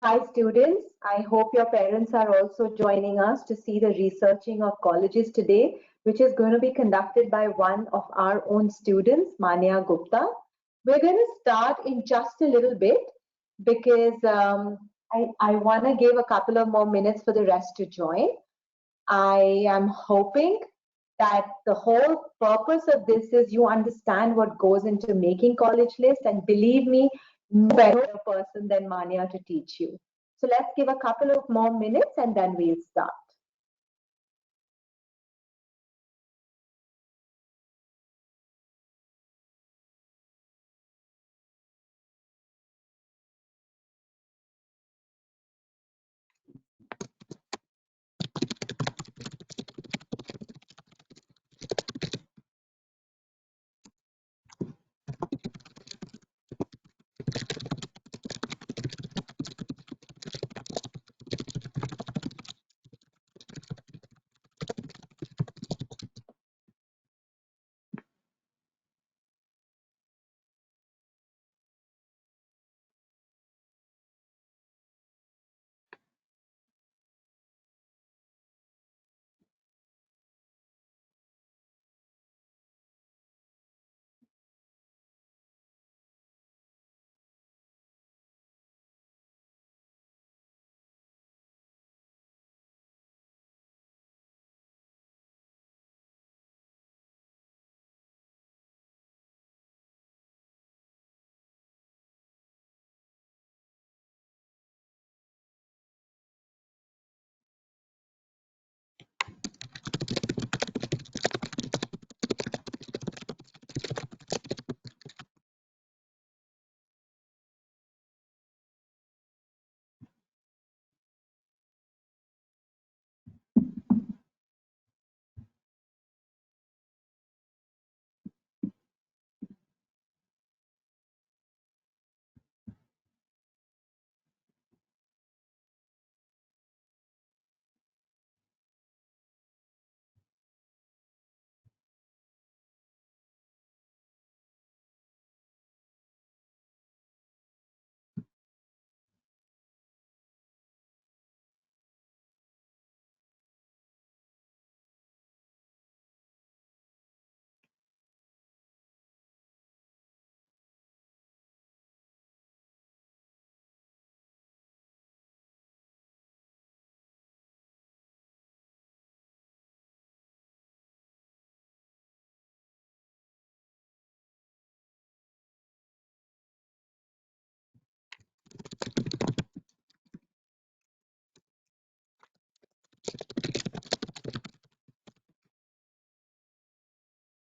Hi students, I hope your parents are also joining us to see the researching of colleges today, which is going to be conducted by one of our own students, Mania Gupta. We're going to start in just a little bit because I want to give a couple of more minutes for the rest to join. I am hoping that the whole purpose of this is you understand what goes into making college list, and believe me, no better person than Mania to teach you. So let's give a couple of more minutes and then we'll start.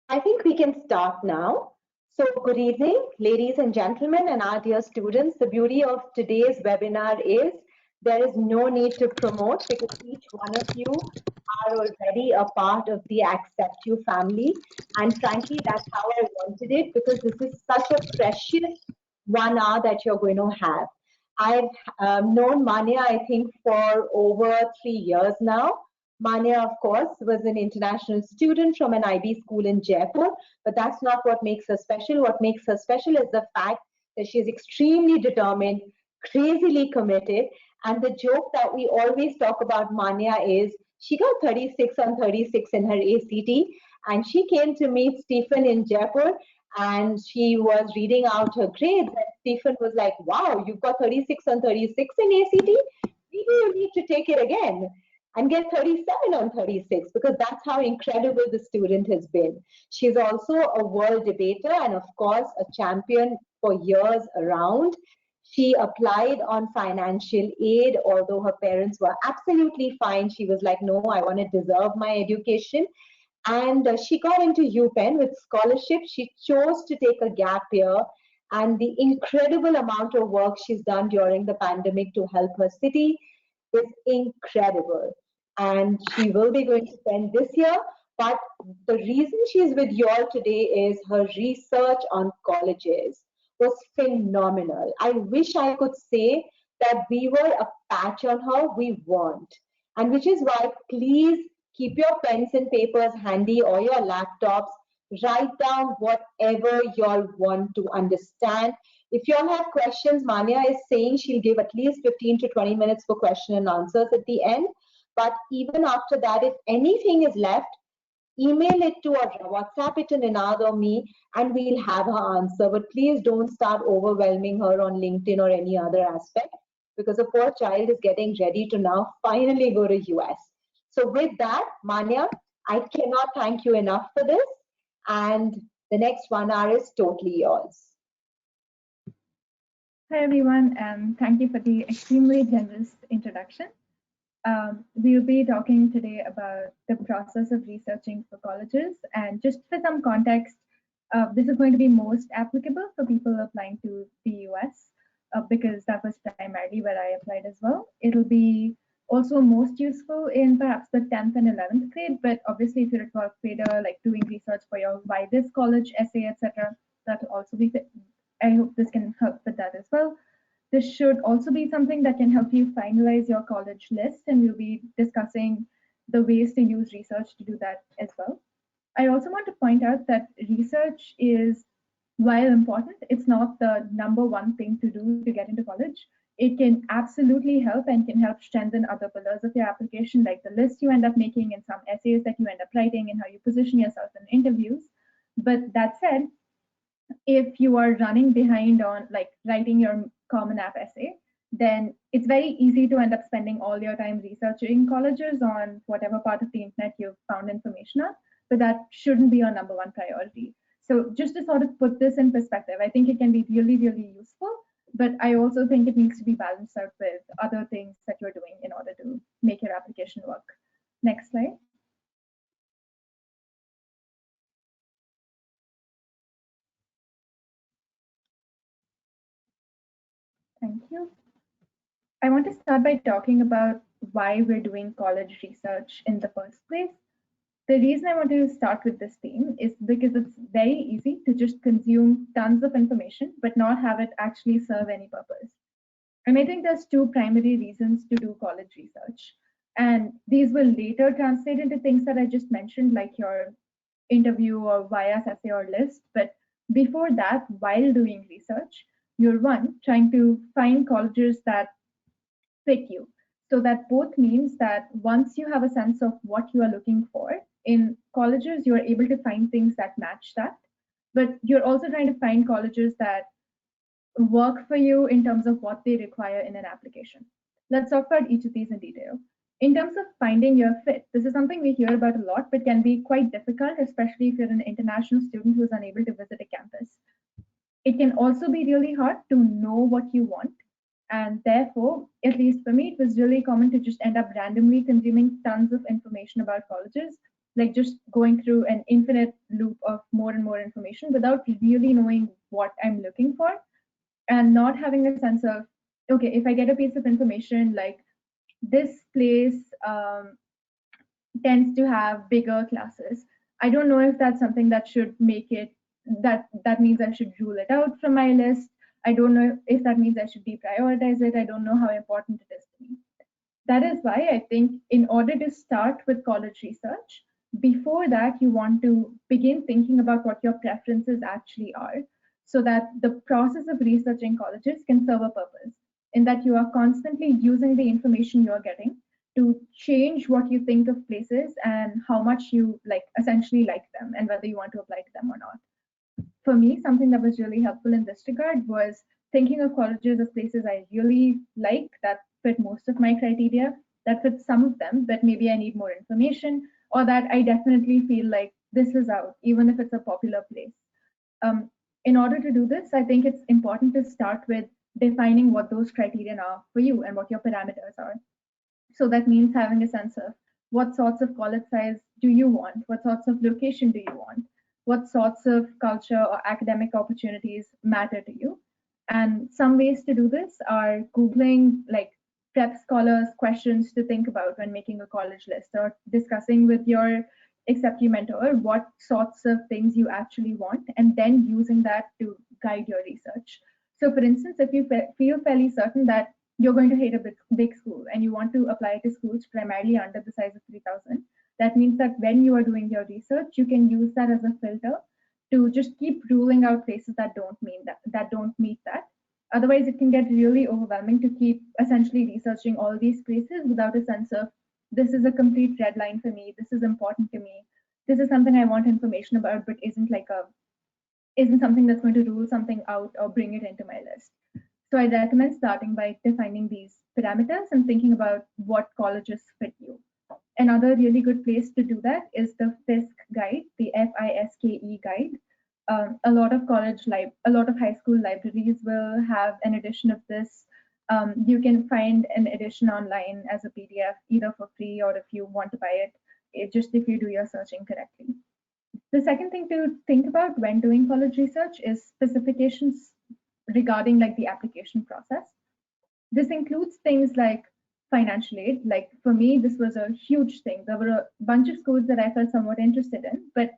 I think we can start now. So good evening, ladies and gentlemen, and our dear students. The beauty of today's webinar is there is no need to promote because each one of you are already a part of the AcceptU family. And frankly, that's how I wanted it because this is such a precious 1 hour that you're going to have. I've known Mania, I think, for over 3 years now. Mania, of course, was an international student from an IB school in Jaipur, but that's not what makes her special. What makes her special is the fact that she is extremely determined, crazily committed, and the joke that we always talk about Mania is she got 36 on 36 in her ACT, and she came to meet Stephen in Jaipur, and she was reading out her grades, and Stephen was like, wow, you've got 36 on 36 in ACT? Maybe you need to take it again and get 37 on 36 because that's how incredible the student has been. She's also a world debater and of course a champion for years around. She applied on financial aid, although her parents were absolutely fine. She was like, no, I want to deserve my education. And she got into UPenn with scholarship. She chose to take a gap year, and the incredible amount of work she's done during the pandemic to help her city is incredible. And she will be going to spend this year. But the reason she's with you all today is her research on colleges was phenomenal. I wish I could say that we were a patch on her. We weren't. And which is why, please keep your pens and papers handy or your laptops. Write down whatever y'all want to understand. If y'all have questions, Manya is saying she'll give at least 15 to 20 minutes for question and answers at the end. But even after that, if anything is left, email it to or WhatsApp it to Ninad or me, and we'll have her answer. But please don't start overwhelming her on LinkedIn or any other aspect, because the poor child is getting ready to now finally go to US. So with that, Manya, I cannot thank you enough for this. And the next 1 hour is totally yours. Hi, everyone, and thank you for the extremely generous introduction. We'll be talking today about the process of researching for colleges. And just for some context, this is going to be most applicable for people applying to the US because that was primarily where I applied as well. It'll be also most useful in perhaps the 10th and 11th grade, but obviously if you're a 12th grader, like doing research for your why this college essay, etc., that'll also be, I hope this can help with that as well. This should also be something that can help you finalize your college list, and we'll be discussing the ways to use research to do that as well. I also want to point out that research is, while important, it's not the #1 thing to do to get into college. It can absolutely help and can help strengthen other pillars of your application, like the list you end up making and some essays that you end up writing and how you position yourself in interviews. But that said, if you are running behind on like writing your Common App essay, then it's very easy to end up spending all your time researching colleges on whatever part of the internet you've found information on, but that shouldn't be your #1 priority. So just to sort of put this in perspective, I think it can be really, really useful, but I also think it needs to be balanced out with other things that you're doing in order to make your application work. Next slide. Thank you. I want to start by talking about why we're doing college research in the first place. The reason I want to start with this theme is because it's very easy to just consume tons of information but not have it actually serve any purpose. And I think there's two primary reasons to do college research. And these will later translate into things that I just mentioned, like your interview or bias essay or list. But before that, while doing research, you're one, trying to find colleges that fit you. So that both means that once you have a sense of what you are looking for in colleges, you are able to find things that match that. But you're also trying to find colleges that work for you in terms of what they require in an application. Let's talk about each of these in detail. In terms of finding your fit, this is something we hear about a lot, but can be quite difficult, especially if you're an international student who's unable to visit a campus. It can also be really hard to know what you want. And therefore, at least for me, it was really common to just end up randomly consuming tons of information about colleges, like just going through an infinite loop of more and more information without really knowing what I'm looking for and not having a sense of, okay, if I get a piece of information like this place tends to have bigger classes, I don't know if that's something that should make it, that means I should rule it out from my list. I don't know if that means I should deprioritize it. I don't know how important it is to me. That is why I think in order to start with college research, before that, you want to begin thinking about what your preferences actually are so that the process of researching colleges can serve a purpose, in that you are constantly using the information you're getting to change what you think of places and how much you like essentially like them and whether you want to apply to them or not. For me, something that was really helpful in this regard was thinking of colleges as places I really like that fit most of my criteria, that fit some of them, but maybe I need more information, or that I definitely feel like this is out, even if it's a popular place. In order to do this, I think it's important to start with defining what those criteria are for you and what your parameters are. So that means having a sense of what sorts of college size do you want? What sorts of location do you want? What sorts of culture or academic opportunities matter to you? And some ways to do this are Googling like prep scholars questions to think about when making a college list, or discussing with your AcceptU mentor what sorts of things you actually want, and then using that to guide your research. So for instance, if you feel fairly certain that you're going to hate a big school and you want to apply to schools primarily under the size of 3,000, That means that when you are doing your research, you can use that as a filter to just keep ruling out places that don't meet that. Otherwise, it can get really overwhelming to keep essentially researching all these places without a sense of this is a complete red line for me. This is important to me. This is something I want information about, but isn't something that's going to rule something out or bring it into my list. So I recommend starting by defining these parameters and thinking about what colleges fit you. Another really good place to do that is the FISC guide, the FISKE guide. A lot of high school libraries will have an edition of this. You can find an edition online as a PDF, either for free or if you want to buy it just if you do your searching correctly. The second thing to think about when doing college research is specifications regarding like the application process. This includes things like financial aid. Like for me, this was a huge thing. There were a bunch of schools that I felt somewhat interested in, but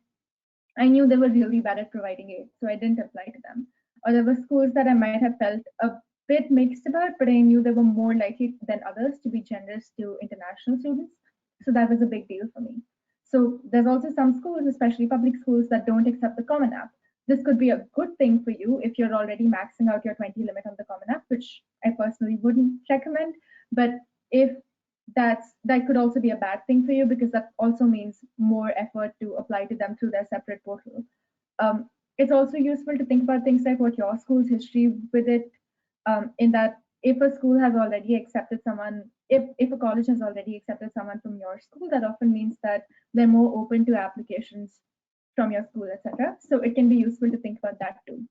I knew they were really bad at providing aid, so I didn't apply to them. Or there were schools that I might have felt a bit mixed about, but I knew they were more likely than others to be generous to international students. So that was a big deal for me. So there's also some schools, especially public schools, that don't accept the Common App. This could be a good thing for you if you're already maxing out your 20 limit on the Common App, which I personally wouldn't recommend. But if that could also be a bad thing for you because that also means more effort to apply to them through their separate portal. It's also useful to think about things like what your school's history with it, in that if a school has already accepted someone, if a college has already accepted someone from your school, that often means that they're more open to applications from your school, etc. So it can be useful to think about that too.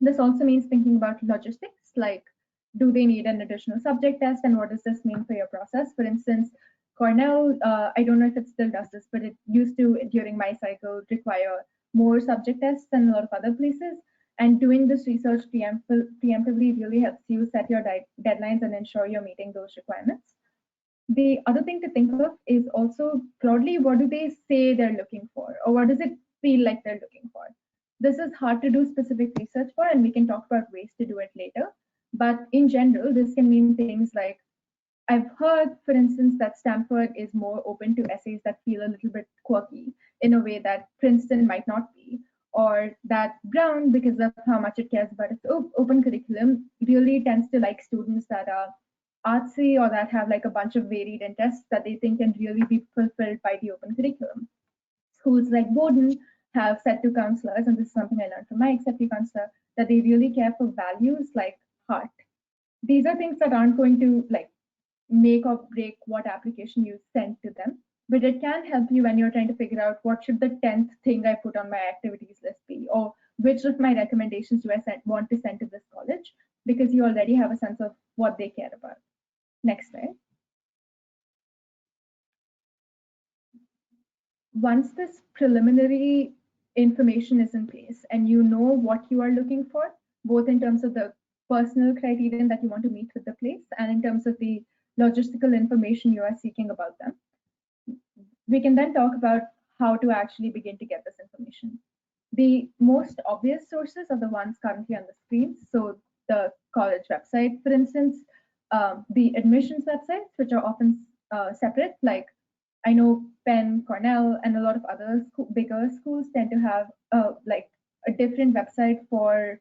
This also means thinking about logistics, like do they need an additional subject test and what does this mean for your process? For instance, Cornell, I don't know if it still does this, but it used to, during my cycle, require more subject tests than a lot of other places. And doing this research preemptively really helps you set your deadlines and ensure you're meeting those requirements. The other thing to think of is also broadly, what do they say they're looking for, or what does it feel like they're looking for? This is hard to do specific research for, and we can talk about ways to do it later. But in general, this can mean things like, I've heard, for instance, that Stanford is more open to essays that feel a little bit quirky in a way that Princeton might not be, or that Brown, because of how much it cares about its open curriculum, really tends to like students that are artsy or that have like a bunch of varied interests that they think can really be fulfilled by the open curriculum. Schools like Bowdoin have said to counselors, and this is something I learned from my AcceptU counselor, that they really care for values like heart. These are things that aren't going to like make or break what application you send to them, but it can help you when you're trying to figure out what should the 10th thing I put on my activities list be, or which of my recommendations do I want to send to this college, because you already have a sense of what they care about. Next slide. Once this preliminary information is in place and you know what you are looking for, both in terms of the personal criterion that you want to meet with the place and in terms of the logistical information you are seeking about them, we can then talk about how to actually begin to get this information. The most obvious sources are the ones currently on the screen. So the college website, for instance, the admissions websites, which are often separate, like I know Penn, Cornell, and a lot of other bigger schools tend to have like a different website for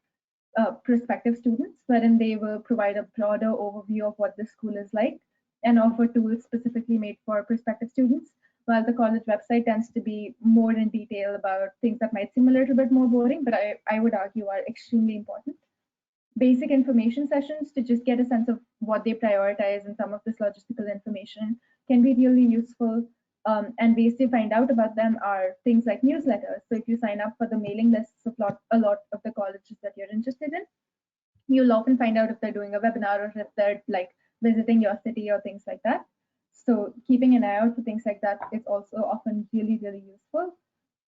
prospective students, wherein they will provide a broader overview of what the school is like and offer tools specifically made for prospective students, while the college website tends to be more in detail about things that might seem a little bit more boring, but I would argue are extremely important. Basic information sessions to just get a sense of what they prioritize and some of this logistical information can be really useful. And ways to find out about them are things like newsletters. So if you sign up for the mailing lists of a lot of the colleges that you're interested in, you'll often find out if they're doing a webinar or if they're like visiting your city or things like that. So keeping an eye out for things like that is also often really, really useful.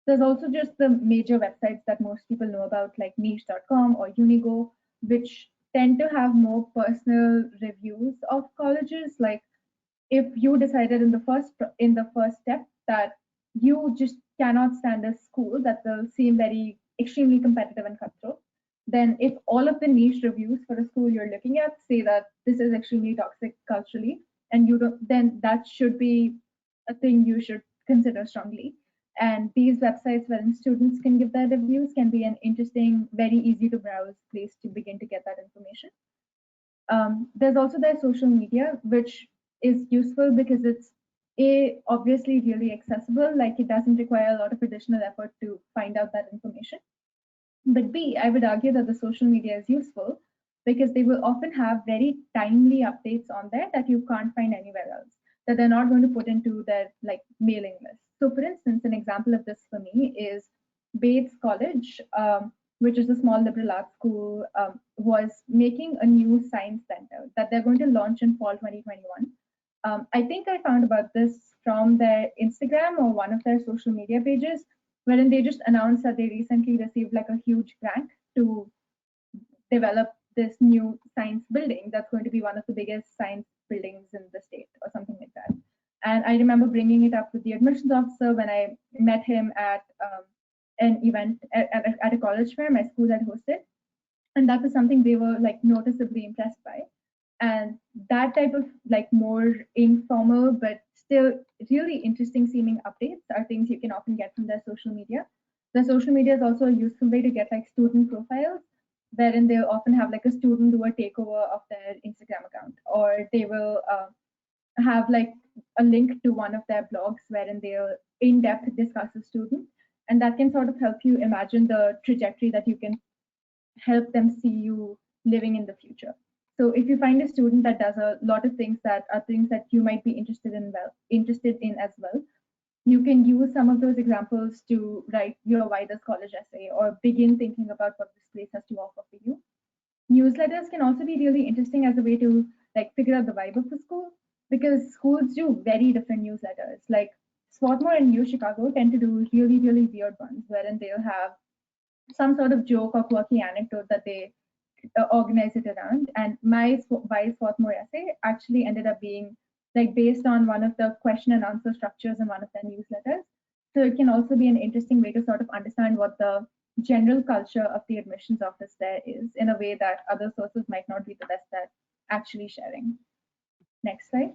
There's also just the major websites that most people know about, like niche.com or Unigo, which tend to have more personal reviews of colleges. Like if you decided in the first step that you just cannot stand a school that will seem very extremely competitive and cutthroat, then if all of the niche reviews for a school you're looking at say that this is extremely toxic culturally, and you don't, then that should be a thing you should consider strongly. And these websites wherein students can give their reviews can be an interesting, very easy to browse place to begin to get that information. There's also their social media, which is useful because it's obviously really accessible, like it doesn't require a lot of additional effort to find out that information. But B, I would argue that the social media is useful because they will often have very timely updates on there that you can't find anywhere else, that they're not going to put into their like mailing list. So for instance, an example of this for me is Bates College, which is a small liberal arts school, was making a new science center that they're going to launch in fall 2021. I think I found about this from their Instagram or one of their social media pages, wherein they just announced that they recently received like a huge grant to develop this new science building that's going to be one of the biggest science buildings in the state or something like that. And I remember bringing it up with the admissions officer when I met him at an event at a college fair my school had hosted. And that was something they were like noticeably impressed by. And that type of like more informal but still really interesting seeming updates are things you can often get from their social media. The social media is also a useful way to get like student profiles, wherein they'll often have like a student do a takeover of their Instagram account, or they will have like a link to one of their blogs wherein they'll in-depth discuss a student, and that can sort of help you imagine the trajectory that you can help them see you living in the future. So if you find a student that does a lot of things that are things that you might be interested in as well, you can use some of those examples to write your why this college essay or begin thinking about what this place has to offer for you. Newsletters can also be really interesting as a way to like figure out the vibe of the school, because schools do very different newsletters. Like Swarthmore and U Chicago tend to do really, really weird ones wherein they'll have some sort of joke or quirky anecdote that they organize it around. And my Why Swarthmore essay actually ended up being like based on one of the question and answer structures in one of their newsletters. So it can also be an interesting way to sort of understand what the general culture of the admissions office there is in a way that other sources might not be the best at actually sharing. Next slide.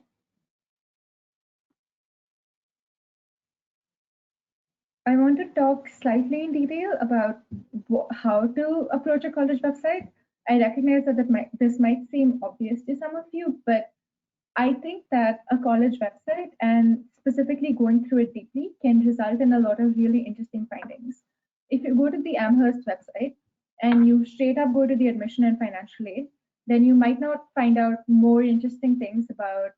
I want to talk slightly in detail about how to approach a college website. I recognize that this might seem obvious to some of you, but I think that a college website and specifically going through it deeply can result in a lot of really interesting findings. If you go to the Amherst website and you straight up go to the admission and financial aid, then you might not find out more interesting things about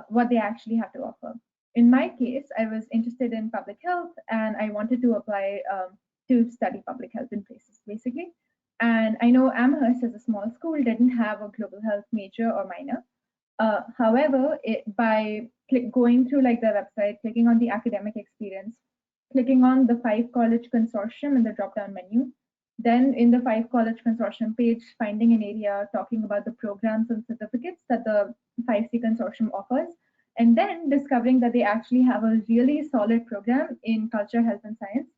what they actually have to offer. In my case, I was interested in public health and I wanted to apply to study public health in places, basically. And I know Amherst as a small school didn't have a global health major or minor. However, by going through like their website, clicking on the academic experience, clicking on the 5 college consortium in the drop-down menu, then in the 5 college consortium page, finding an area talking about the programs and certificates that the 5C consortium offers, and then discovering that they actually have a really solid program in culture, health, and science,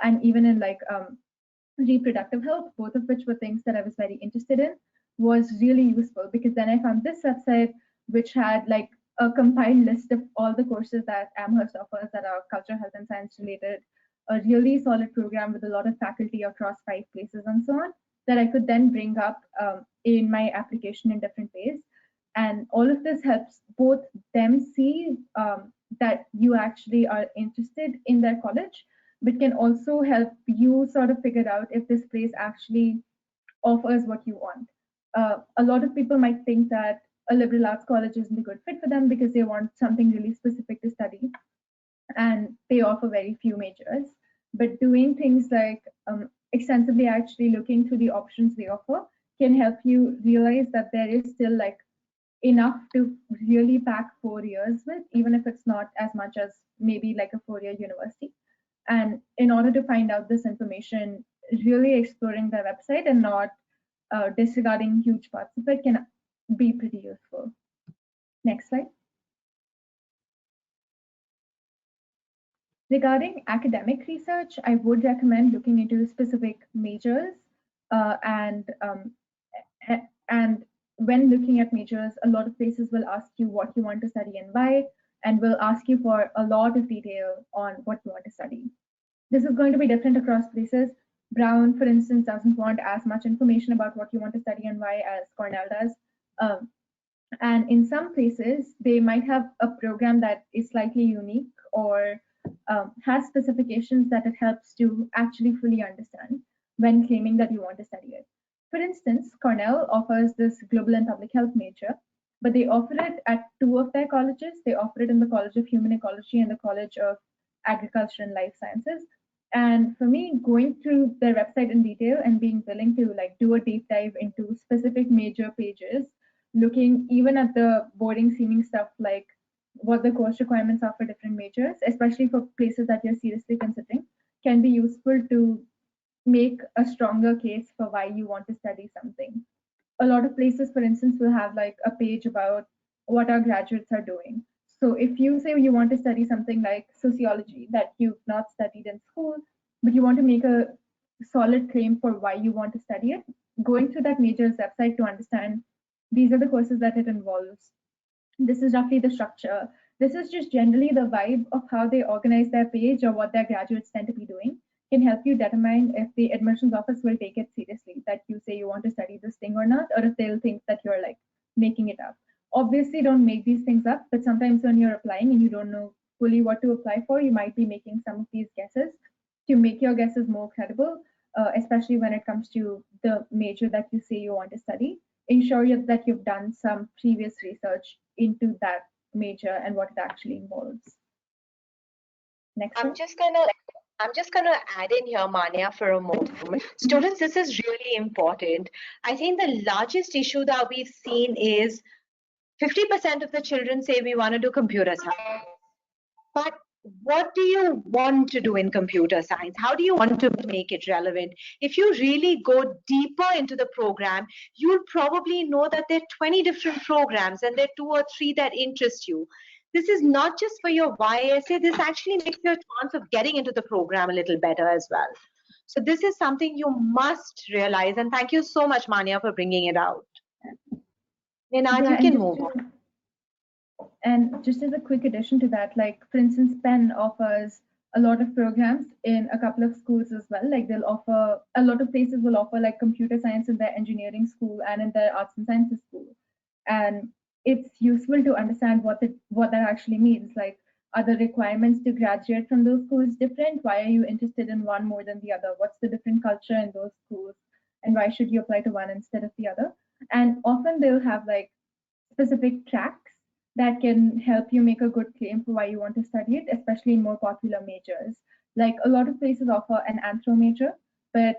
and even in like reproductive health, both of which were things that I was very interested in, was really useful because then I found this website which had like a compiled list of all the courses that Amherst offers that are culture, health, and science related, a really solid program with a lot of faculty across 5 places and so on, that I could then bring up in my application in different ways. And all of this helps both them see that you actually are interested in their college, but can also help you sort of figure out if this place actually offers what you want. A lot of people might think that a liberal arts college isn't a good fit for them because they want something really specific to study and they offer very few majors. But doing things like extensively actually looking through the options they offer can help you realize that there is still like enough to really pack 4 years with, even if it's not as much as maybe like a 4-year university. And in order to find out this information, really exploring their website and not disregarding huge parts of it can be pretty useful. Next slide. Regarding academic research, I would recommend looking into specific majors and when looking at majors, a lot of places will ask you what you want to study and why. and will ask you for a lot of detail on what you want to study. This is going to be different across places. Brown, for instance, doesn't want as much information about what you want to study and why as Cornell does. Um, and in some places, they might have a program that is slightly unique or has specifications that it helps to actually fully understand when claiming that you want to study it. For instance, Cornell offers this global and public health major, but they offer it at two of their colleges. They offer it in the College of Human Ecology and the College of Agriculture and Life Sciences. And for me, going through their website in detail and being willing to like do a deep dive into specific major pages, looking even at the boring seeming stuff like what the course requirements are for different majors, especially for places that you're seriously considering, can be useful to make a stronger case for why you want to study something. A lot of places, for instance, will have like a page about what our graduates are doing. So if you say you want to study something like sociology that you've not studied in school, but you want to make a solid claim for why you want to study it, going through that major's website to understand these are the courses that it involves. This is roughly the structure. This is just generally the vibe of how they organize their page or what their graduates tend to be doing, can help you determine if the admissions office will take it seriously that you say you want to study this thing or not, or if they'll think that you're like making it up. Obviously, don't make these things up, but sometimes when you're applying and you don't know fully what to apply for, you might be making some of these guesses. To make your guesses more credible, especially when it comes to the major that you say you want to study, ensure that you've done some previous research into that major and what it actually involves. Next I'm one. just gonna add in here, Manya, for a moment. Students, this is really important. I think the largest issue that we've seen is 50% of the children say we want to do computer science. But what do you want to do in computer science? How do you want to make it relevant? If you really go deeper into the program, you'll probably know that there are 20 different programs and there are 2 or 3 that interest you. This is not just for your YSA, this actually makes your chance of getting into the program a little better as well. So this is something you must realize. And thank you so much, Manya, for bringing it out. Ninad, Yeah, you can move on. and just as a quick addition to that, like for instance, Penn offers a lot of programs in a couple of schools as well. Like they'll offer, a lot of places will offer like computer science in their engineering school and in their arts and sciences school. And it's useful to understand what that actually means. Like, are the requirements to graduate from those schools different? Why are you interested in one more than the other? What's the different culture in those schools? And why should you apply to one instead of the other? And often they'll have like specific tracks that can help you make a good claim for why you want to study it, especially in more popular majors. Like a lot of places offer an anthro major, but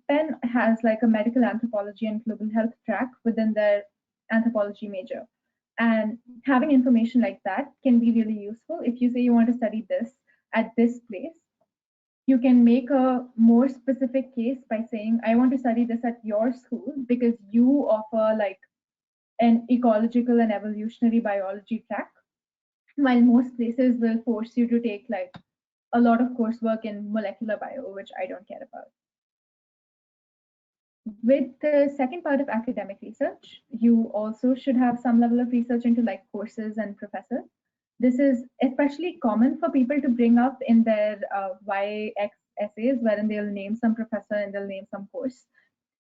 Penn has like a medical anthropology and global health track within their anthropology major. And having information like that can be really useful. If you say you want to study this at this place, you can make a more specific case by saying, I want to study this at your school because you offer like an ecological and evolutionary biology track, while most places will force you to take like a lot of coursework in molecular bio, which I don't care about. With the second part of academic research, you also should have some level of research into like courses and professors. This is especially common for people to bring up in their YX essays, wherein they'll name some professor and they'll name some course.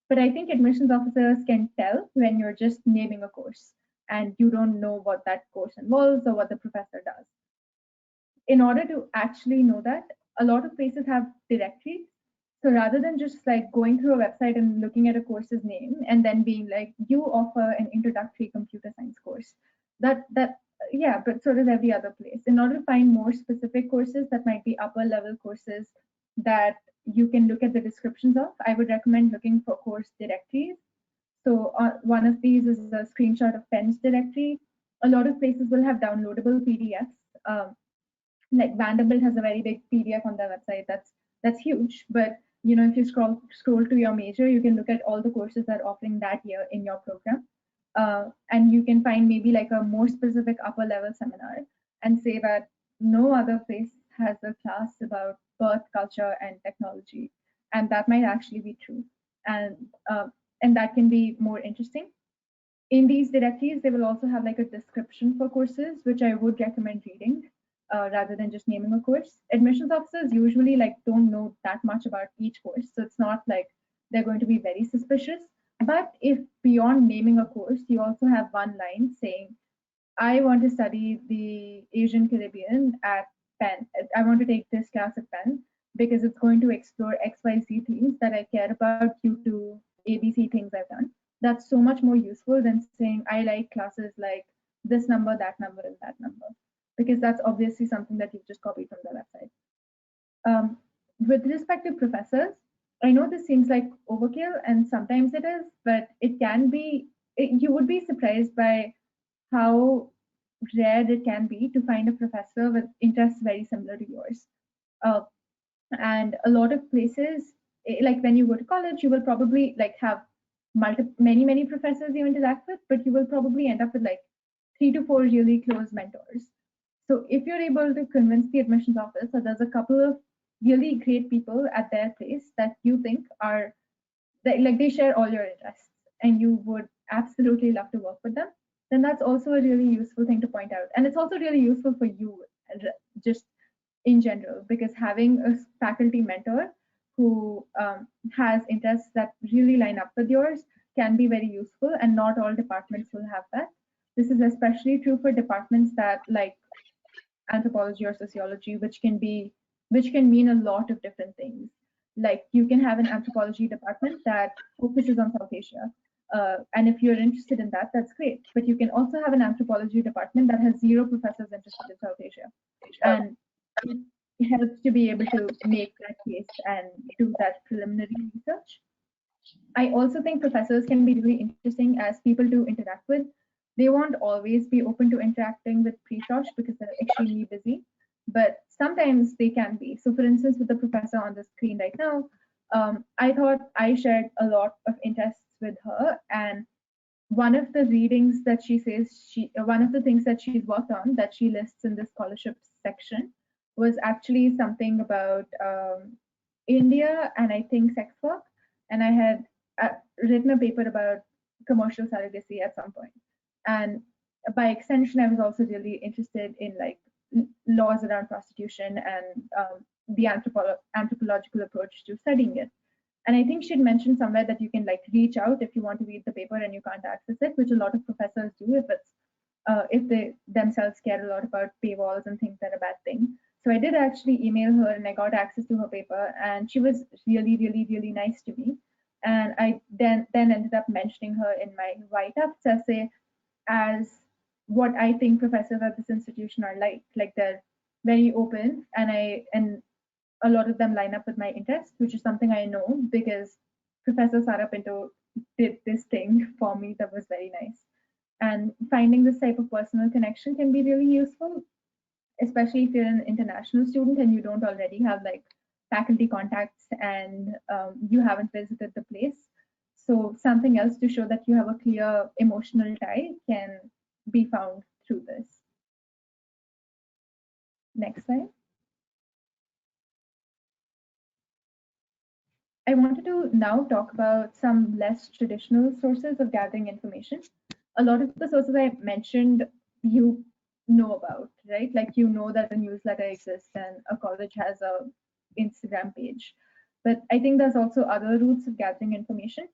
But I think admissions officers can tell when you're just naming a course and you don't know what that course involves or what the professor does. In order to actually know that, a lot of places have directories. So rather than just like going through a website and looking at a course's name and then being like, you offer an introductory computer science course, yeah, but so does every other place. In order to find more specific courses that might be upper level courses that you can look at the descriptions of, I would recommend looking for course directories. So one of these is a screenshot of Penn's directory. A lot of places will have downloadable PDFs. Like Vanderbilt has a very big PDF on their website. That's huge. But you know, if you scroll to your major, you can look at all the courses that are offering that year in your program, and you can find maybe like a more specific upper level seminar and say that no other place has a class about birth, culture, and technology, and that might actually be true, and uh, and that can be more interesting. In these directories, they will also have like a description for courses, which I would recommend reading rather than just naming a course. Admissions officers usually like don't know that much about each course, so it's not like they're going to be very suspicious. But if beyond naming a course, you also have one line saying, I want to study the Asian Caribbean at Penn. I want to take this class at Penn because it's going to explore XYZ themes that I care about due to ABC things I've done. That's so much more useful than saying I like classes like this number, and that number, because that's obviously something that you've just copied from the website. With respect to professors, I know this seems like overkill, and sometimes it is, but it can be. You would be surprised by how rare it can be to find a professor with interests very similar to yours. Uh, and a lot of places, like when you go to college, you will probably like have many professors you interact with, but you will probably end up with like 3 to 4 really close mentors. So if you're able to convince the admissions office that there's a couple of really great people at their place that you think are like they share all your interests and you would absolutely love to work with them, then that's also a really useful thing to point out. And it's also really useful for you just in general, because having a faculty mentor who has interests that really line up with yours can be very useful, and not all departments will have that. This is especially true for departments that like anthropology or sociology, which can mean a lot of different things. Like you can have an anthropology department that focuses on South Asia. And if you're interested in that, that's great. But you can also have an anthropology department that has zero professors interested in South Asia. And it helps to be able to make that case and do that preliminary research. I also think professors can be really interesting as people to interact with. They won't always be open to interacting with pre-Shosh because they're extremely busy, but sometimes they can be. So for instance, with the professor on the screen right now, I thought I shared a lot of interests with her, and one of the readings that she says one of the things that she's worked on that she lists in the scholarships section was actually something about India and I think sex work. And I had written a paper about commercial surrogacy at some point. And by extension, I was also really interested in like laws around prostitution and the anthropological approach to studying it. And I think she'd mentioned somewhere that you can like reach out if you want to read the paper and you can't access it, which a lot of professors do if they themselves care a lot about paywalls and think they're a bad thing. So I did actually email her and I got access to her paper, and she was really nice to me. And I then ended up mentioning her in my write-ups essay as what I think professors at this institution are like. Like they're very open, and a lot of them line up with my interests, which is something I know because Professor Sarapinto did this thing for me that was very nice. And finding this type of personal connection can be really useful, especially if you're an international student and you don't already have like faculty contacts and you haven't visited the place. So something else to show that you have a clear emotional tie can be found through this. Next slide. I wanted to now talk about some less traditional sources of gathering information. A lot of the sources I mentioned, you know about, right? Like you know that a newsletter exists and a college has a Instagram page. But I think there's also other routes of gathering information.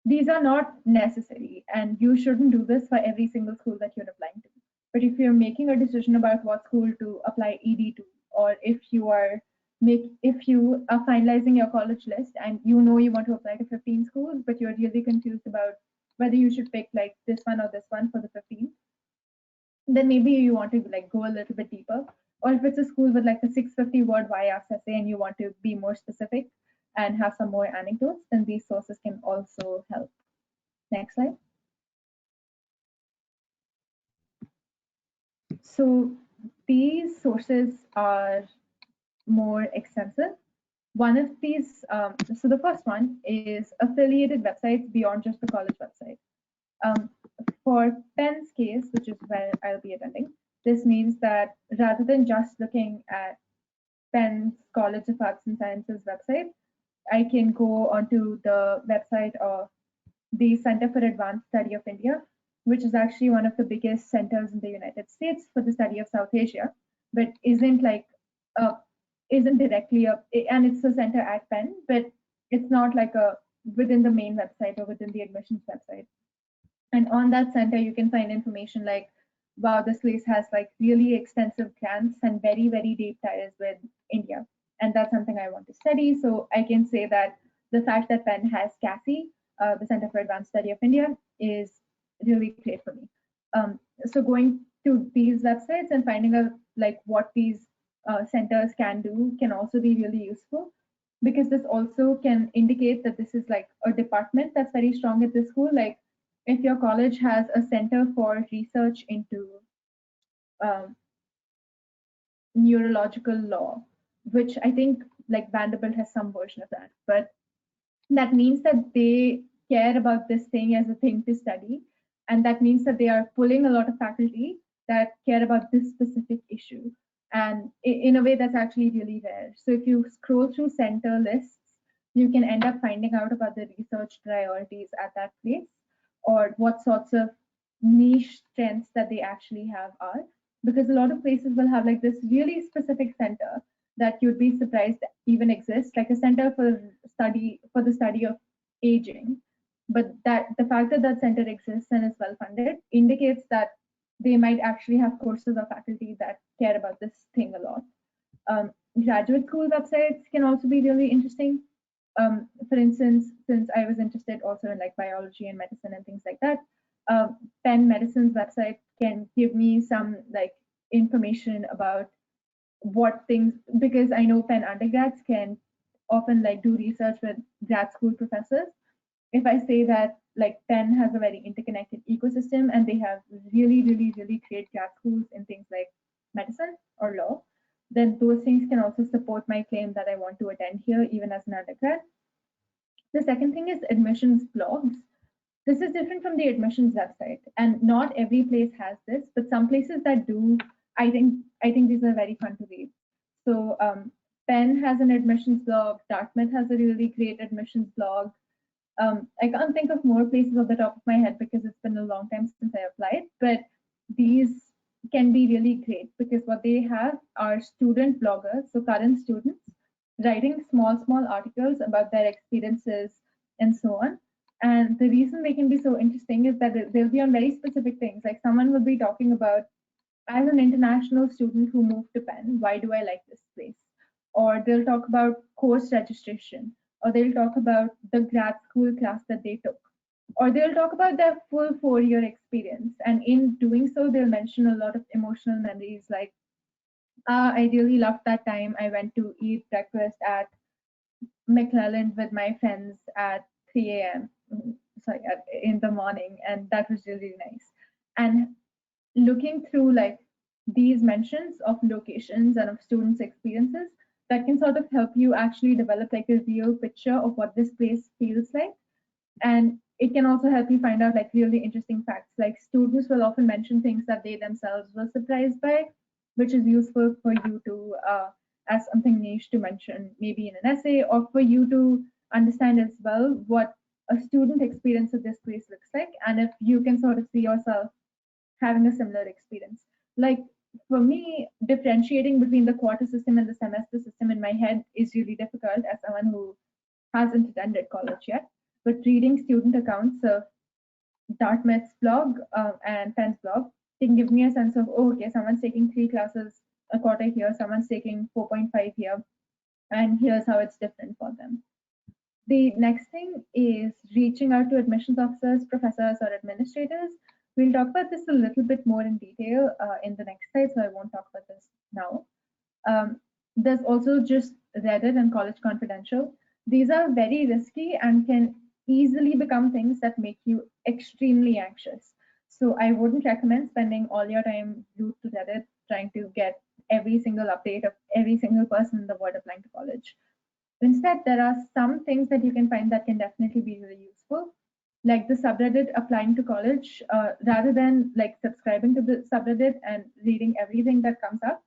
These are not necessary, and you shouldn't do this for every single school that you're applying to. But if you're making a decision about what school to apply ED to, or if you are finalizing your college list and you know you want to apply to 15 schools, but you're really confused about whether you should pick like this one or this one for the 15, then maybe you want to like go a little bit deeper. Or if it's a school with like a 650 word why asked essay and you want to be more specific and have some more anecdotes, then these sources can also help. Next slide. So these sources are more extensive. One of these, so the first one is affiliated websites beyond just the college website. For Penn's case, which is where I'll be attending, this means that rather than just looking at Penn's College of Arts and Sciences website, I can go onto the website of the Center for Advanced Study of India, which is actually one of the biggest centers in the United States for the study of South Asia, but isn't like isn't directly and it's a center at Penn, but it's not like a within the main website or within the admissions website. And on that center, you can find information like, wow, this place has like really extensive grants and very, very deep ties with India. And that's something I want to study. So I can say that the fact that Penn has CASI, the Center for Advanced Study of India, is really great for me. So going to these websites and finding out like what these centers can do can also be really useful, because this also can indicate that this is like a department that's very strong at this school. Like if your college has a center for research into um, neurological law, which I think like Vanderbilt has some version of that, but that means that they care about this thing as a thing to study. And that means that they are pulling a lot of faculty that care about this specific issue. And in a way, that's actually really rare. So if you scroll through center lists, you can end up finding out about the research priorities at that place, or what sorts of niche strengths that they actually have are. Because a lot of places will have like this really specific center that you'd be surprised even exists, like a center for the study of aging. But that the fact that that center exists and is well funded indicates that they might actually have courses or faculty that care about this thing a lot. Graduate school websites can also be really interesting. For instance, since I was interested also in like biology and medicine and things like that, Penn Medicine's website can give me some like information about what things, because I know Penn undergrads can often like do research with grad school professors. If I say that like Penn has a very interconnected ecosystem and they have really, really, really great grad schools in things like medicine or law, then those things can also support my claim that I want to attend here even as an undergrad. The second thing is admissions blogs. This is different from the admissions website, and not every place has this, but some places that do, I think these are very fun to read. So Penn has an admissions blog. Dartmouth has a really great admissions blog. I can't think of more places off the top of my head because it's been a long time since I applied, but these can be really great because what they have are student bloggers, so current students, writing small articles about their experiences and so on. And the reason they can be so interesting is that they'll be on very specific things. Like someone will be talking about, as an international student who moved to Penn, why do I like this place? Or they'll talk about course registration, or they'll talk about the grad school class that they took, or they'll talk about their full 4-year experience. And in doing so, they'll mention a lot of emotional memories like, I really loved that time I went to eat breakfast at McClelland with my friends at 3 a.m. Sorry, in the morning, and that was really nice. And looking through like these mentions of locations and of students' experiences, that can sort of help you actually develop like a real picture of what this place feels like. And it can also help you find out like really interesting facts. Like students will often mention things that they themselves were surprised by, which is useful for you to as something niche to mention maybe in an essay, or for you to understand as well what a student experience of this place looks like, and if you can sort of see yourself having a similar experience. Like for me, differentiating between the quarter system and the semester system in my head is really difficult as someone who hasn't attended college yet. But reading student accounts of Dartmouth's blog and Penn's blog can give me a sense of, oh, okay, someone's taking 3 classes a quarter here, someone's taking 4.5 here, and here's how it's different for them. The next thing is reaching out to admissions officers, professors, or administrators. We'll talk about this a little bit more in detail in the next slide, so I won't talk about this now. There's also just Reddit and College Confidential. These are very risky and can easily become things that make you extremely anxious. So I wouldn't recommend spending all your time glued to Reddit trying to get every single update of every single person in the world applying to college. Instead, there are some things that you can find that can definitely be really useful, like the subreddit applying to college. Rather than like subscribing to the subreddit and reading everything that comes up,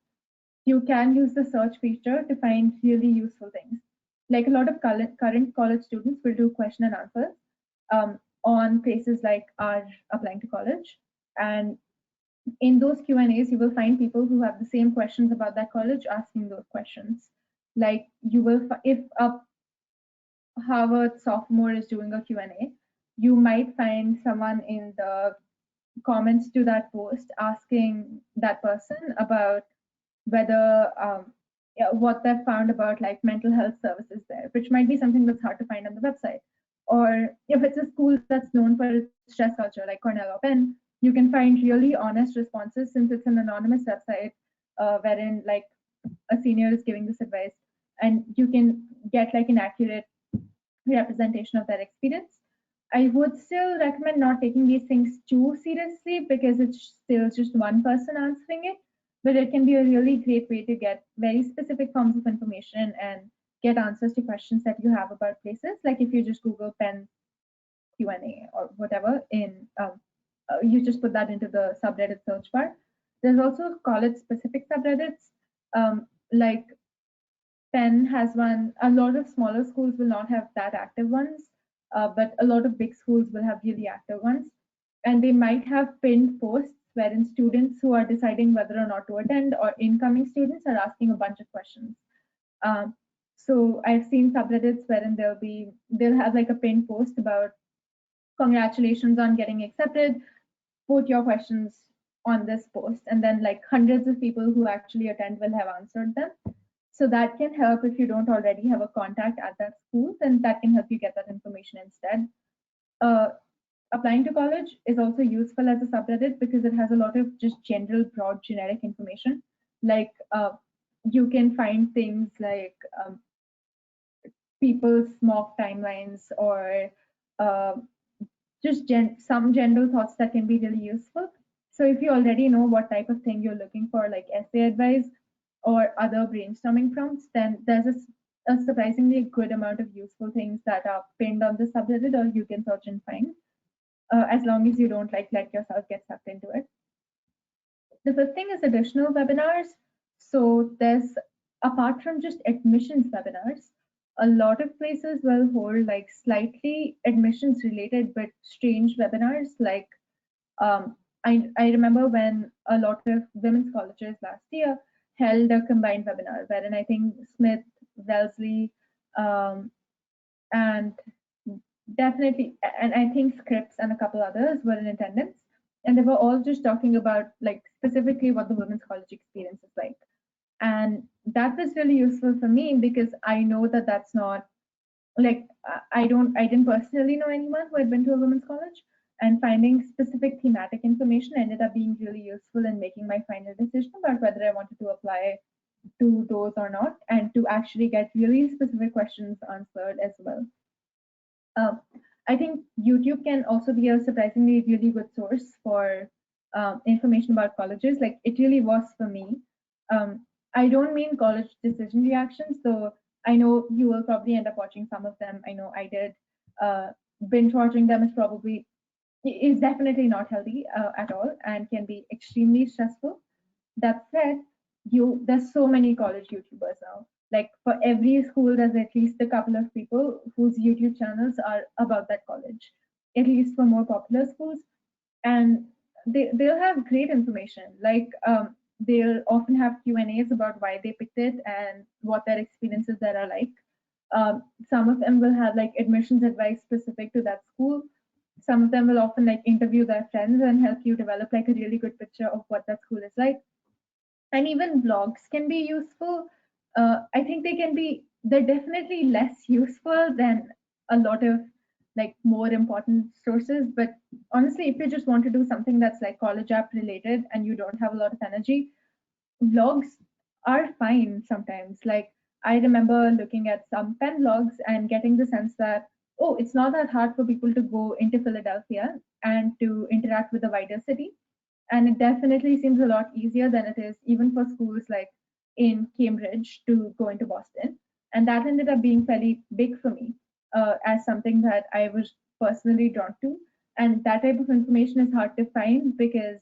you can use the search feature to find really useful things. Like a lot of current college students will do question and answers. on places like our applying to college. And in those Q&As, you will find people who have the same questions about that college asking those questions. Like you will, if a Harvard sophomore is doing a Q&A, you might find someone in the comments to that post asking that person about whether yeah, what they've found about like mental health services there, which might be something that's hard to find on the website. Or if it's a school that's known for its stress culture, like Cornell or Penn, you can find really honest responses since it's an anonymous website wherein like a senior is giving this advice, and you can get like an accurate representation of their experience. I would still recommend not taking these things too seriously because it's still just one person answering it, but it can be a really great way to get very specific forms of information and get answers to questions that you have about places. Like if you just Google Penn Q&A or whatever you just put that into the subreddit search bar. There's also college specific subreddits. Like Penn has one. A lot of smaller schools will not have that active ones, but a lot of big schools will have really active ones. And they might have pinned posts wherein students who are deciding whether or not to attend or incoming students are asking a bunch of questions. So I've seen subreddits wherein they'll have like a pinned post about congratulations on getting accepted, put your questions on this post, and then like hundreds of people who actually attend will have answered them. So that can help if you don't already have a contact at that school, then that can help you get that information instead. Uh, Applying to college is also useful as a subreddit because it has a lot of just general, broad, generic information. Like you can find things like people's mock timelines or uh, just some general thoughts that can be really useful. So if you already know what type of thing you're looking for, like essay advice or other brainstorming prompts, then there's a surprisingly good amount of useful things that are pinned on the subreddit or you can search and find, as long as you don't like let yourself get sucked into it. The fifth thing is additional webinars. So there's, apart from just admissions webinars, a lot of places will hold like slightly admissions related but strange webinars. Like I remember when a lot of women's colleges last year held a combined webinar wherein I think Smith, Wellesley, and definitely, and I think Scripps and a couple others were in attendance, and they were all just talking about like specifically what the women's college experience is like. And that was really useful for me because I know that that's not like I didn't personally know anyone who had been to a women's college, and finding specific thematic information ended up being really useful in making my final decision about whether I wanted to apply to those or not, and to actually get really specific questions answered as well. I think YouTube can also be a surprisingly really good source for information about colleges. Like it really was for me. I don't mean college decision reactions, though I know you will probably end up watching some of them. I know I did. Binge watching them is definitely not healthy at all and can be extremely stressful. That said, there's so many college YouTubers now. Like for every school, there's at least a couple of people whose YouTube channels are about that college, at least for more popular schools. And they'll have great information. Like they'll often have Q&As about why they picked it and what their experiences there are like. Some of them will have like admissions advice specific to that school. Some of them will often like interview their friends and help you develop like a really good picture of what that school is like. And even blogs can be useful. I think they're definitely less useful than a lot of like more important sources. But honestly, if you just want to do something that's like college app related and you don't have a lot of energy, vlogs are fine sometimes. Like I remember looking at some pen vlogs and getting the sense that, oh, it's not that hard for people to go into Philadelphia and to interact with the wider city. And it definitely seems a lot easier than it is even for schools like in Cambridge to go into Boston. And that ended up being fairly big for me as something that I was personally drawn to. And that type of information is hard to find because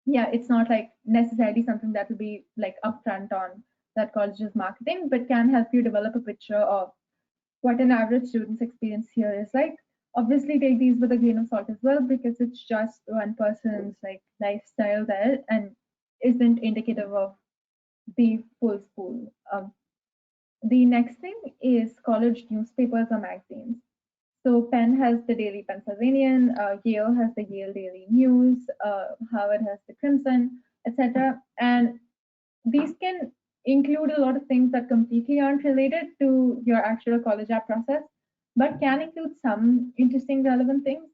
yeah, it's not like necessarily something that will be like upfront on that college's marketing, but can help you develop a picture of what an average student's experience here is like. obviously take these with a grain of salt as well, because it's just one person's like lifestyle there and isn't indicative of the full school. The next thing is college newspapers or magazines. So Penn has the Daily Pennsylvanian, Yale has the Yale Daily News, Harvard has the Crimson, etc. And these can include a lot of things that completely aren't related to your actual college app process, but can include some interesting relevant things.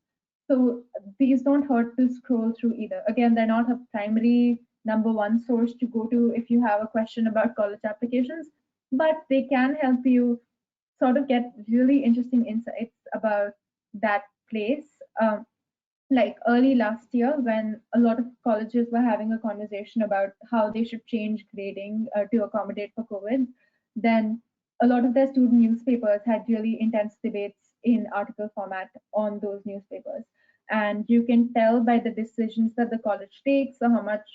So these don't hurt to scroll through either. Again, they're not a primary number one source to go to if you have a question about college applications, but they can help you sort of get really interesting insights about that place. Like early last year, when a lot of colleges were having a conversation about how they should change grading to accommodate for COVID, then a lot of their student newspapers had really intense debates in article format on those newspapers. And you can tell by the decisions that the college takes, or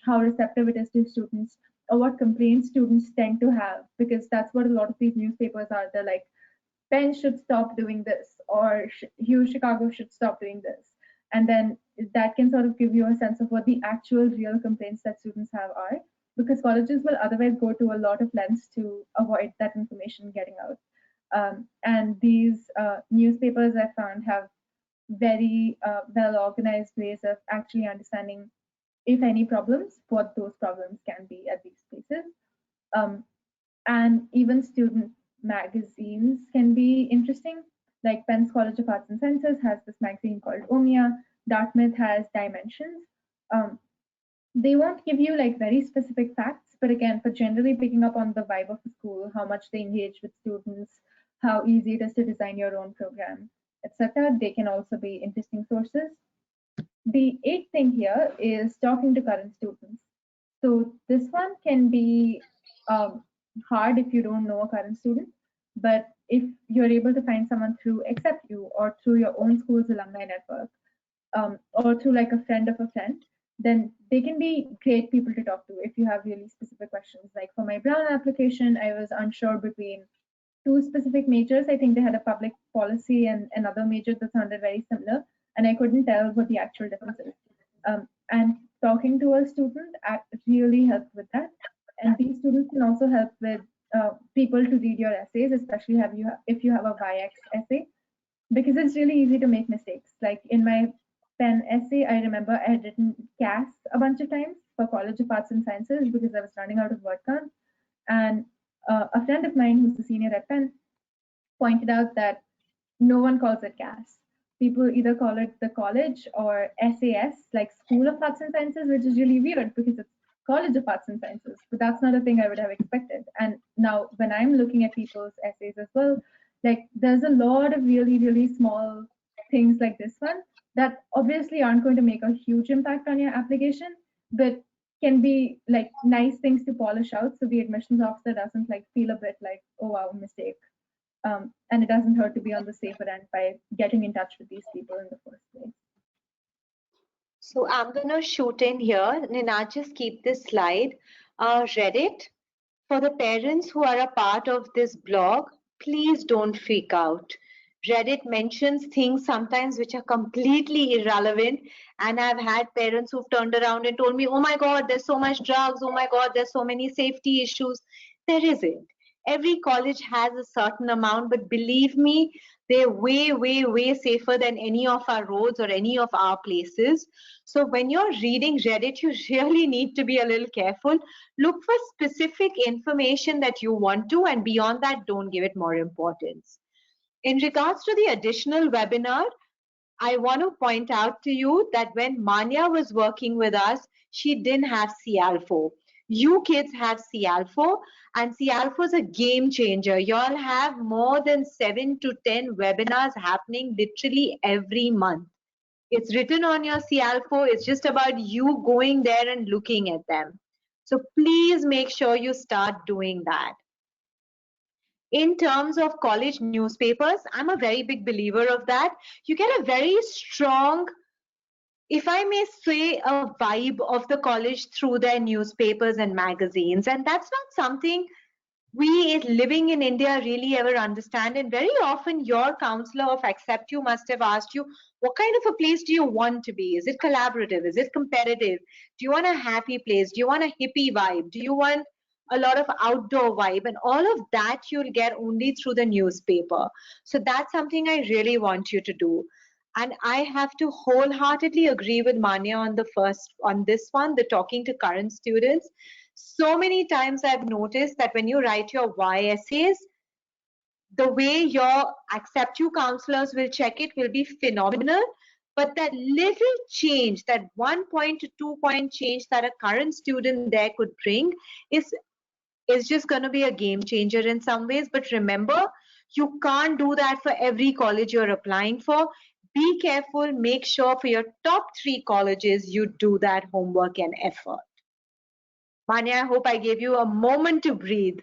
how receptive it is to students, or what complaints students tend to have, because that's what a lot of these newspapers are. They're like, Penn should stop doing this, or Chicago should stop doing this. And then that can sort of give you a sense of what the actual real complaints that students have are, because colleges will otherwise go to a lot of lengths to avoid that information getting out. And these newspapers I found have very well organized ways of actually understanding, if any problems, what those problems can be at these places. Um, and even student magazines can be interesting. Like Penn's College of Arts and Sciences has this magazine called Omnia. Dartmouth has Dimensions. Um, they won't give you like very specific facts, but again, for generally picking up on the vibe of the school, how much they engage with students, how easy it is to design your own program, etc., they can also be interesting sources. The eighth thing here is talking to current students. So this one can be hard if you don't know a current student, but if you're able to find someone through AcceptU or through your own school's alumni network, or through like a friend of a friend, then they can be great people to talk to if you have really specific questions. Like for my Brown application, I was unsure between two specific majors. I think they had a public policy and another major that sounded very similar, and I couldn't tell what the actual difference is. And talking to a student really helped with that. And these students can also help with people to read your essays, especially if you have a YX essay, because it's really easy to make mistakes. Like in my Penn essay, I remember I had written CAS a bunch of times for College of Arts and Sciences because I was running out of word count. And a friend of mine who's a senior at Penn pointed out that no one calls it CAS. People either call it the college or SAS, like School of Arts and Sciences, which is really weird because it's College of Arts and Sciences, but that's not a thing I would have expected. And now when I'm looking at people's essays as well, like there's a lot of really, really small things like this one that obviously aren't going to make a huge impact on your application, but can be like nice things to polish out so the admissions officer doesn't like feel a bit like, oh wow, mistake. And it doesn't hurt to be on the safer end by getting in touch with these people in the first place. So I'm going to shoot in here. Nina, just keep this slide. Reddit, for the parents who are a part of this blog, please don't freak out. Reddit mentions things sometimes which are completely irrelevant. And I've had parents who've turned around and told me, oh my God, there's so much drugs. Oh my God, there's so many safety issues. There isn't. Every college has a certain amount, but believe me, they're way, way, way safer than any of our roads or any of our places. So when you're reading Reddit, you really need to be a little careful. Look for specific information that you want to, and beyond that, don't give it more importance. In regards to the additional webinar, I want to point out to you that when Manya was working with us, she didn't have CALFO. You kids have CALFO, and CALFO is a game changer. Y'all have more than 7 to 10 webinars happening literally every month. It's written on your CALFO. It's just about you going there and looking at them. So please make sure you start doing that. In terms of college newspapers, I'm a very big believer of that. You get a very strong, if I may say, a vibe of the college through their newspapers and magazines. And that's not something we living in India really ever understand. And very often, your counselor of AcceptU must have asked you, what kind of a place do you want to be? Is it collaborative? Is it competitive? Do you want a happy place? Do you want a hippie vibe? Do you want a lot of outdoor vibe? And all of that you'll get only through the newspaper. So that's something I really want you to do. And I have to wholeheartedly agree with Manya on on this one, the talking to current students. So many times I've noticed that when you write your why essays, the way your AcceptU counselors will check it will be phenomenal. But that little change, that 1 point to 2 point change that a current student there could bring is is just going to be a game changer in some ways. But remember, you can't do that for every college you're applying for. Be careful, make sure for your top 3 colleges you do that homework and effort. Manya, I hope I gave you a moment to breathe.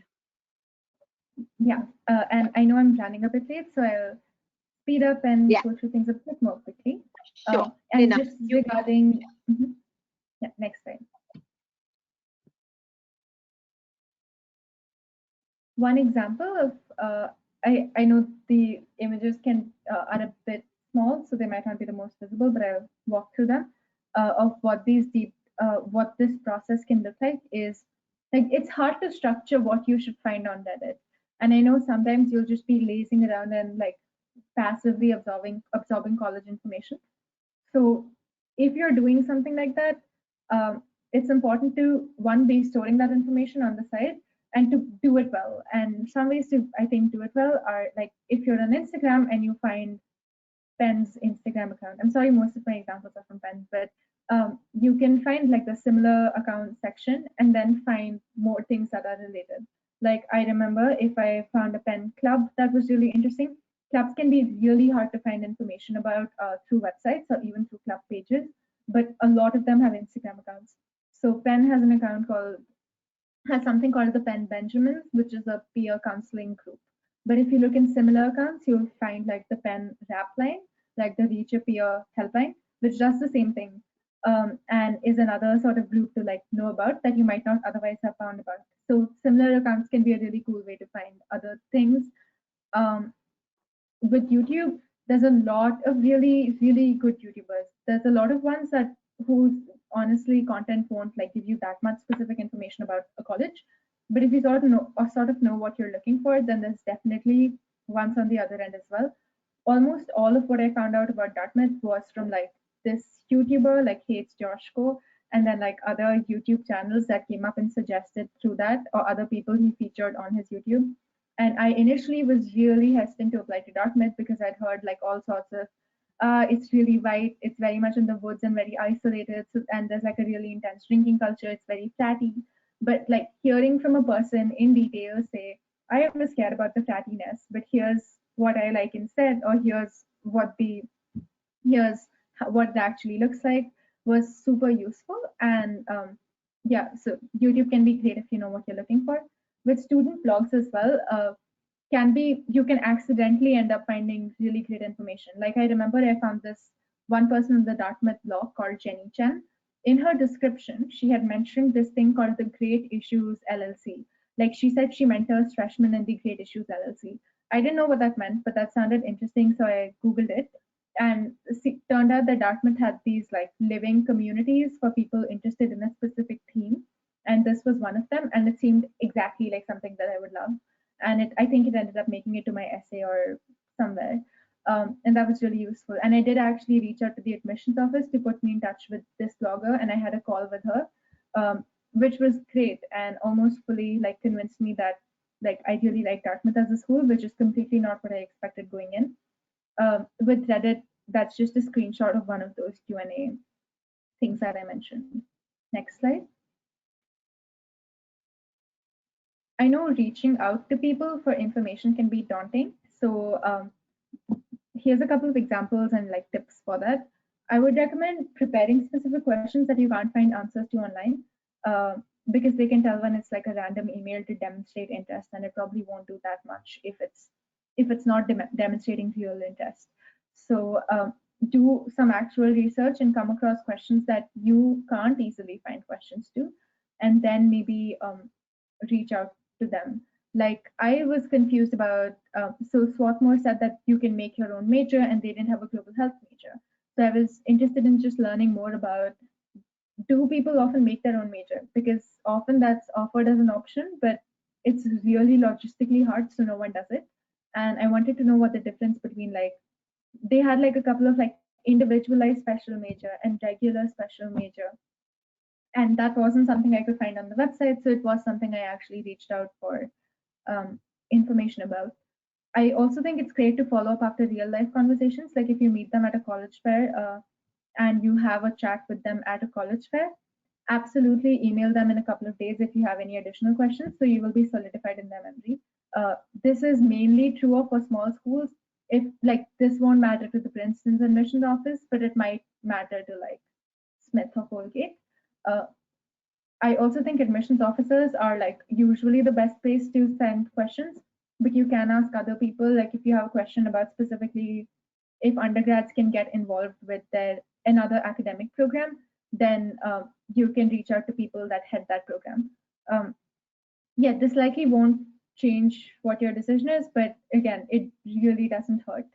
Yeah, and I know I'm running a bit late, so I'll speed up and Yeah, go through things a bit more quickly. sure. And Enough. just regarding, yeah, next slide. One example of, I know the images are a bit small, so they might not be the most visible, but I'll walk through them of what this process can look like is like it's hard to structure what you should find on Reddit. And I know sometimes you'll just be lazing around and like passively absorbing college information. So if you're doing something like that, it's important to one be storing that information on the side and to do it well. And some ways to I think do it well are like if you're on Instagram and you find Pen's Instagram account. I'm sorry, most of my examples are from Pen, but you can find like the similar account section and then find more things that are related. Like I remember if I found a Pen club that was really interesting, clubs can be really hard to find information about through websites or even through club pages, but a lot of them have Instagram accounts. So Pen has something called the Pen Benjamins, which is a peer counseling group. But if you look in similar accounts, you'll find like the Pen Rap Line, like the Reach a Peer helpline, which does the same thing and is another sort of group to like know about that you might not otherwise have found about. So similar accounts can be a really cool way to find other things. Um, with YouTube, there's a lot of really, really good YouTubers. There's a lot of ones that whose honestly content won't like give you that much specific information about a college. But if you sort of know what you're looking for, then there's definitely ones on the other end as well. Almost all of what I found out about Dartmouth was from like this YouTuber, like Hates Joshko, and then like other YouTube channels that came up and suggested through that, or other people he featured on his YouTube. And I initially was really hesitant to apply to Dartmouth because I'd heard like all sorts of, it's really white, it's very much in the woods and very isolated, so, and there's like a really intense drinking culture, it's very fratty. But like hearing from a person in detail say, I was scared about the frattiness, but here's what I like instead, or here's what it actually looks like was super useful. And yeah, so YouTube can be great if you know what you're looking for. With student blogs as well, can be you can accidentally end up finding really great information. Like I remember I found this one person in the Dartmouth blog called Jenny Chen. In her description, she had mentioned this thing called the Great Issues LLC. Like she said she mentors freshmen in the Great Issues LLC. I didn't know what that meant, but that sounded interesting, so I Googled it. And turned out that Dartmouth had these like living communities for people interested in a specific theme. And this was one of them. And it seemed exactly like something that I would love. And I think it ended up making it to my essay or somewhere. And that was really useful. And I did actually reach out to the admissions office to put me in touch with this blogger, and I had a call with her, which was great and almost fully like convinced me that like I really like Dartmouth as a school, which is completely not what I expected going in. With Reddit, that's just a screenshot of one of those Q&A things that I mentioned. Next slide. I know reaching out to people for information can be daunting. So here's a couple of examples and like tips for that. I would recommend preparing specific questions that you can't find answers to online because they can tell when it's like a random email to demonstrate interest, and it probably won't do that much if it's not demonstrating real interest. So do some actual research and come across questions that you can't easily find questions to, and then maybe reach out to them. Like I was confused about, so Swarthmore said that you can make your own major and they didn't have a global health major. So I was interested in just learning more about, do people often make their own major? Because often that's offered as an option, but it's really logistically hard, so no one does it. And I wanted to know what the difference between like, they had like a couple of like individualized special major and regular special major. And that wasn't something I could find on the website. So it was something I actually reached out for information about. I also think it's great to follow up after real life conversations. Like if you meet them at a college fair and you have a chat with them at a college fair, absolutely email them in a couple of days if you have any additional questions. So you will be solidified in their memory. This is mainly true of for small schools. If like this won't matter to the Princeton's admissions office, but it might matter to like Smith or Colgate. Uh, I also think admissions officers are like usually the best place to send questions, but you can ask other people. Like if you have a question about specifically if undergrads can get involved with their another academic program, then you can reach out to people that head that program. Um, yeah, this likely won't change what your decision is, but again, it really doesn't hurt.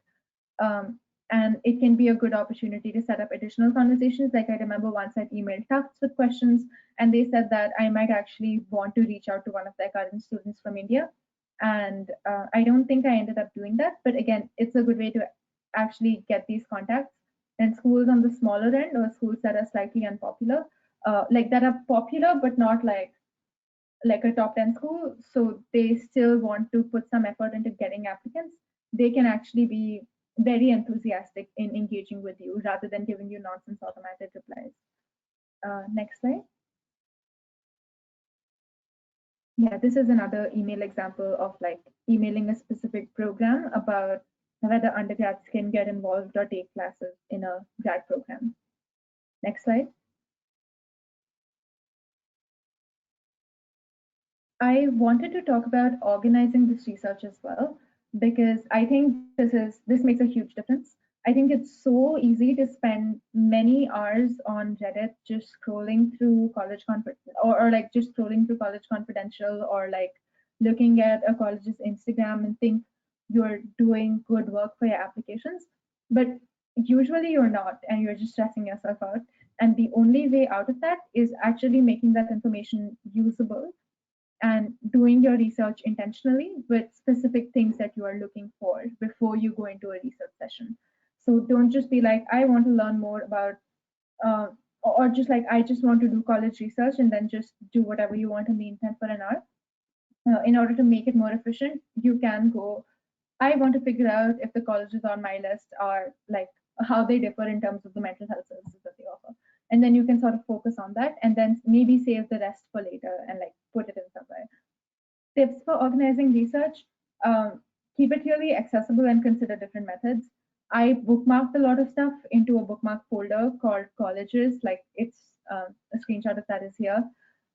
Um, and it can be a good opportunity to set up additional conversations. Like I remember once I emailed Tufts with questions, and they said that I might actually want to reach out to one of their current students from India. And I don't think I ended up doing that. But again, it's a good way to actually get these contacts. And schools on the smaller end or schools that are slightly unpopular, like that are popular but not like a top 10 school, so they still want to put some effort into getting applicants, they can actually be very enthusiastic in engaging with you rather than giving you nonsense automated replies. Next slide. Yeah, this is another email example of like emailing a specific program about whether undergrads can get involved or take classes in a grad program. Next slide. I wanted to talk about organizing this research as well, because I think this makes a huge difference. I think it's so easy to spend many hours on Reddit just scrolling through or like just scrolling through College Confidential or like looking at a college's Instagram and think you're doing good work for your applications. But usually you're not, and you're just stressing yourself out. And the only way out of that is actually making that information usable and doing your research intentionally with specific things that you are looking for before you go into a research session. So don't just be like, I want to learn more about, uh, or just like, I just want to do college research and then just do whatever you want in the internet for an hour. In order to make it more efficient, you can go, I want to figure out if the colleges on my list are like how they differ in terms of the mental health services that they offer. And then you can sort of focus on that and then maybe save the rest for later and like put it in somewhere. Tips for organizing research: keep it really accessible and consider different methods. I bookmarked a lot of stuff into a bookmark folder called colleges, like it's a screenshot of that is here.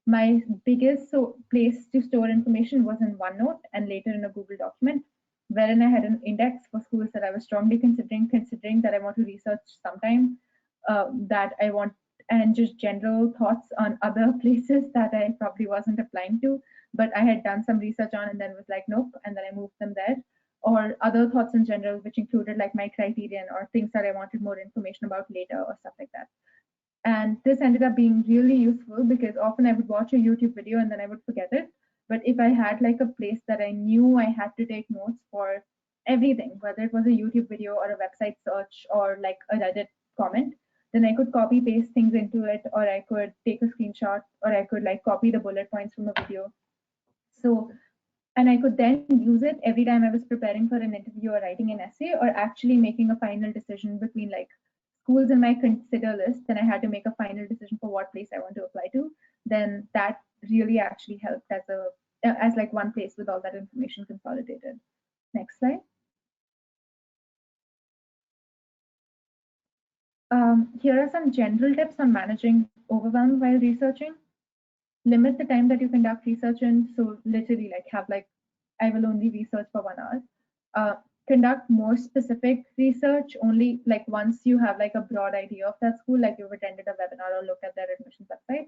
My biggest place to store information was in OneNote and later in a Google document, wherein I had an index for schools that I was strongly considering that I want to research sometime, that I want, and just general thoughts on other places that I probably wasn't applying to, but I had done some research on and then was like, nope, and then I moved them there. Or other thoughts in general, which included like my criterion or things that I wanted more information about later or stuff like that. And this ended up being really useful because often I would watch a YouTube video and then I would forget it. But if I had like a place that I knew I had to take notes for everything, whether it was a YouTube video or a website search or like a Reddit comment, then I could copy paste things into it, or I could take a screenshot, or I could like copy the bullet points from a video. So, and I could then use it every time I was preparing for an interview or writing an essay or actually making a final decision between like schools in my consider list. Then I had to make a final decision for what place I want to apply to. Then that really actually helped as like one place with all that information consolidated. Next slide. Here are some general tips on managing overwhelm while researching. Limit the time that you conduct research in. So literally like have like, I will only research for 1 hour. Conduct more specific research only like once you have like a broad idea of that school, like you've attended a webinar or looked at their admissions website.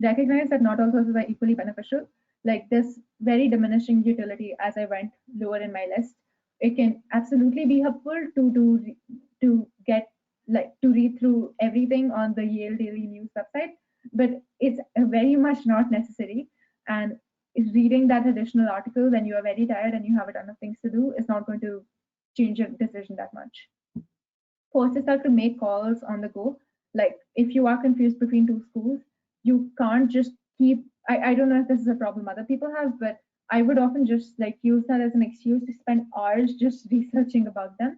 Recognize that not all sources are equally beneficial. like this very diminishing utility as I went lower in my list. It can absolutely be helpful to get like to read through everything on the Yale Daily News website, but it's very much not necessary. And reading that additional article when you are very tired and you have a ton of things to do is not going to change your decision that much. Force yourself to make calls on the go. Like if you are confused between two schools, you can't just keep. I don't know if this is a problem other people have, but I would often just like use that as an excuse to spend hours just researching about them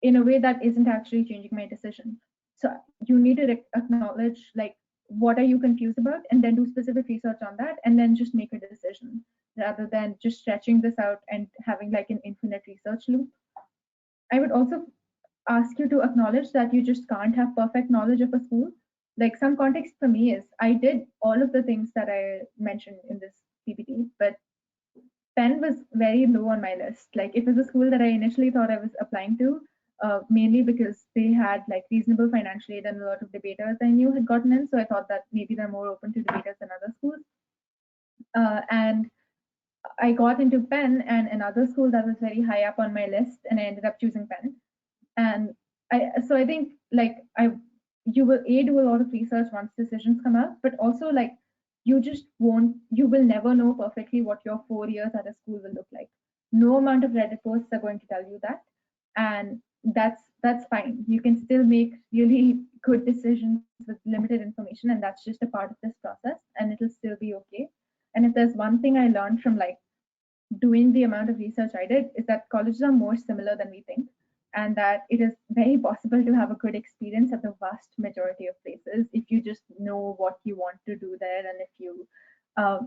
in a way that isn't actually changing my decision. So you need to acknowledge like what are you confused about and then do specific research on that and then just make a decision rather than just stretching this out and having like an infinite research loop. I would also ask you to acknowledge that you just can't have perfect knowledge of a school. Like some context for me is I did all of the things that I mentioned in this PPT, but Penn was very low on my list. Like it was a school that I initially thought I was applying to, mainly because they had like reasonable financial aid and a lot of debaters I knew had gotten in. So I thought that maybe they're more open to debaters than other schools. And I got into Penn and another school that was very high up on my list, and I ended up choosing Penn. And I think like you will do a lot of research once decisions come up, but also like you will never know perfectly what your 4 years at a school will look like. No amount of Reddit posts are going to tell you that, and that's fine. You can still make really good decisions with limited information, and that's just a part of this process, and it'll still be okay. And if there's one thing I learned from like doing the amount of research I did is that colleges are more similar than we think, and that it is very possible to have a good experience at the vast majority of places if you just know what you want to do there, and if you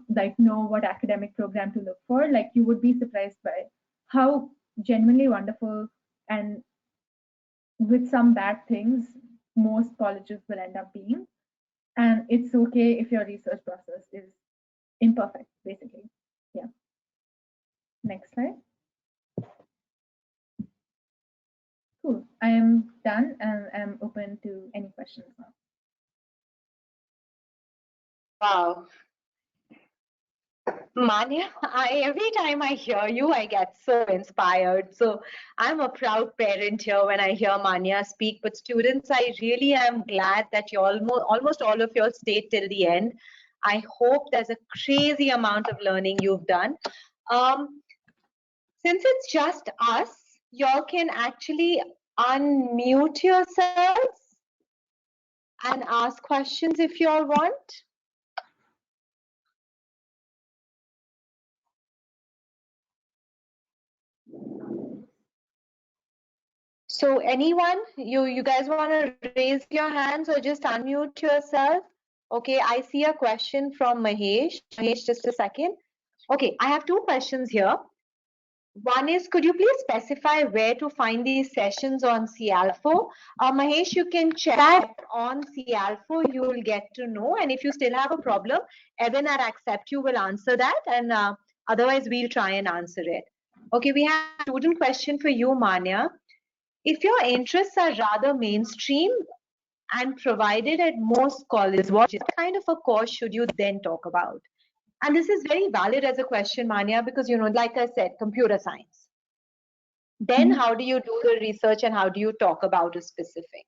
like know what academic program to look for. Like you would be surprised by how genuinely wonderful and with some bad things most colleges will end up being. And it's okay if your research process is imperfect, basically. Yeah. Next slide. Cool. I am done and I'm open to any questions now. Wow. Manya, every time I hear you, I get so inspired. So I'm a proud parent here when I hear Manya speak. But students, I really am glad that you almost all of you all stayed till the end. I hope there's a crazy amount of learning you've done. Since it's just us, y'all can actually unmute yourselves and ask questions if you all want. So anyone, you guys want to raise your hands or just unmute yourself? Okay, I see a question from Mahesh. Mahesh, just a second. Okay, I have two questions here. One is, could you please specify where to find these sessions on CALFO? Mahesh, you can check on CALFO, you will get to know. And if you still have a problem, Evan at AcceptU will answer that. And otherwise, we'll try and answer it. Okay, we have a student question for you, Manya. If your interests are rather mainstream and provided at most colleges, what kind of a course should you then talk about? And this is very valid as a question, Manya, because, you know, like I said, computer science. Then how do you do the research and how do you talk about a specific?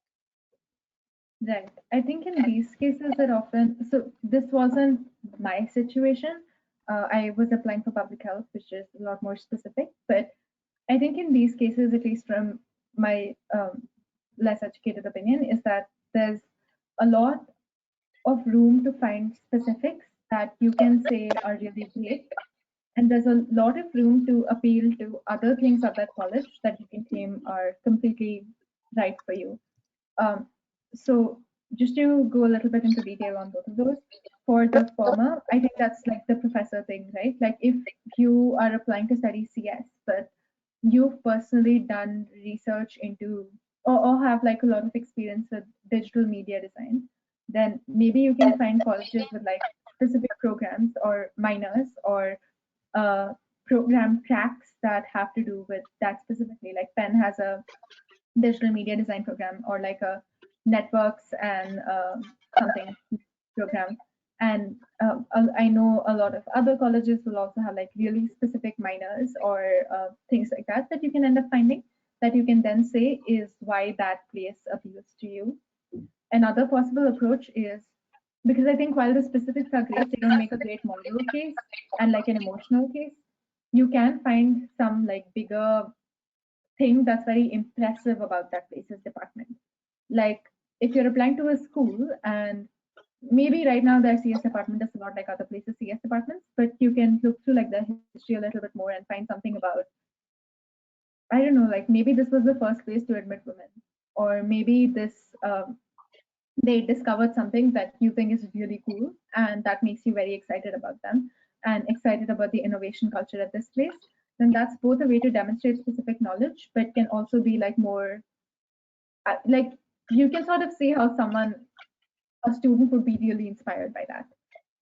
Right. I think in these cases it often, so this wasn't my situation. I was applying for public health, which is a lot more specific. But I think in these cases, at least from my less educated opinion, is that there's a lot of room to find specifics that you can say are really great. And there's a lot of room to appeal to other things at that college that you can claim are completely right for you. Um, so just to go a little bit into detail on both of those, for the former, I think that's like the professor thing, right? Like if you are applying to study CS, but you've personally done research into or have like a lot of experience with digital media design, then maybe you can find colleges with like specific programs or minors or program tracks that have to do with that specifically. Like Penn has a digital media design program or like a networks and something program. And I know a lot of other colleges will also have like really specific minors or things like that that you can end up finding that you can then say is why that place appeals to you. Another possible approach is, because I think while the specifics are great, they don't make a great moral case and like an emotional case. You can find some like bigger thing that's very impressive about that place's department. Like if you're applying to a school and maybe right now their CS department is not like other places CS departments, but you can look through like the history a little bit more and find something about, I don't know, like maybe this was the first place to admit women, or maybe this they discovered something that you think is really cool and that makes you very excited about them and excited about the innovation culture at this place. Then that's both a way to demonstrate specific knowledge, but can also be like more like you can sort of see how someone, a student would be really inspired by that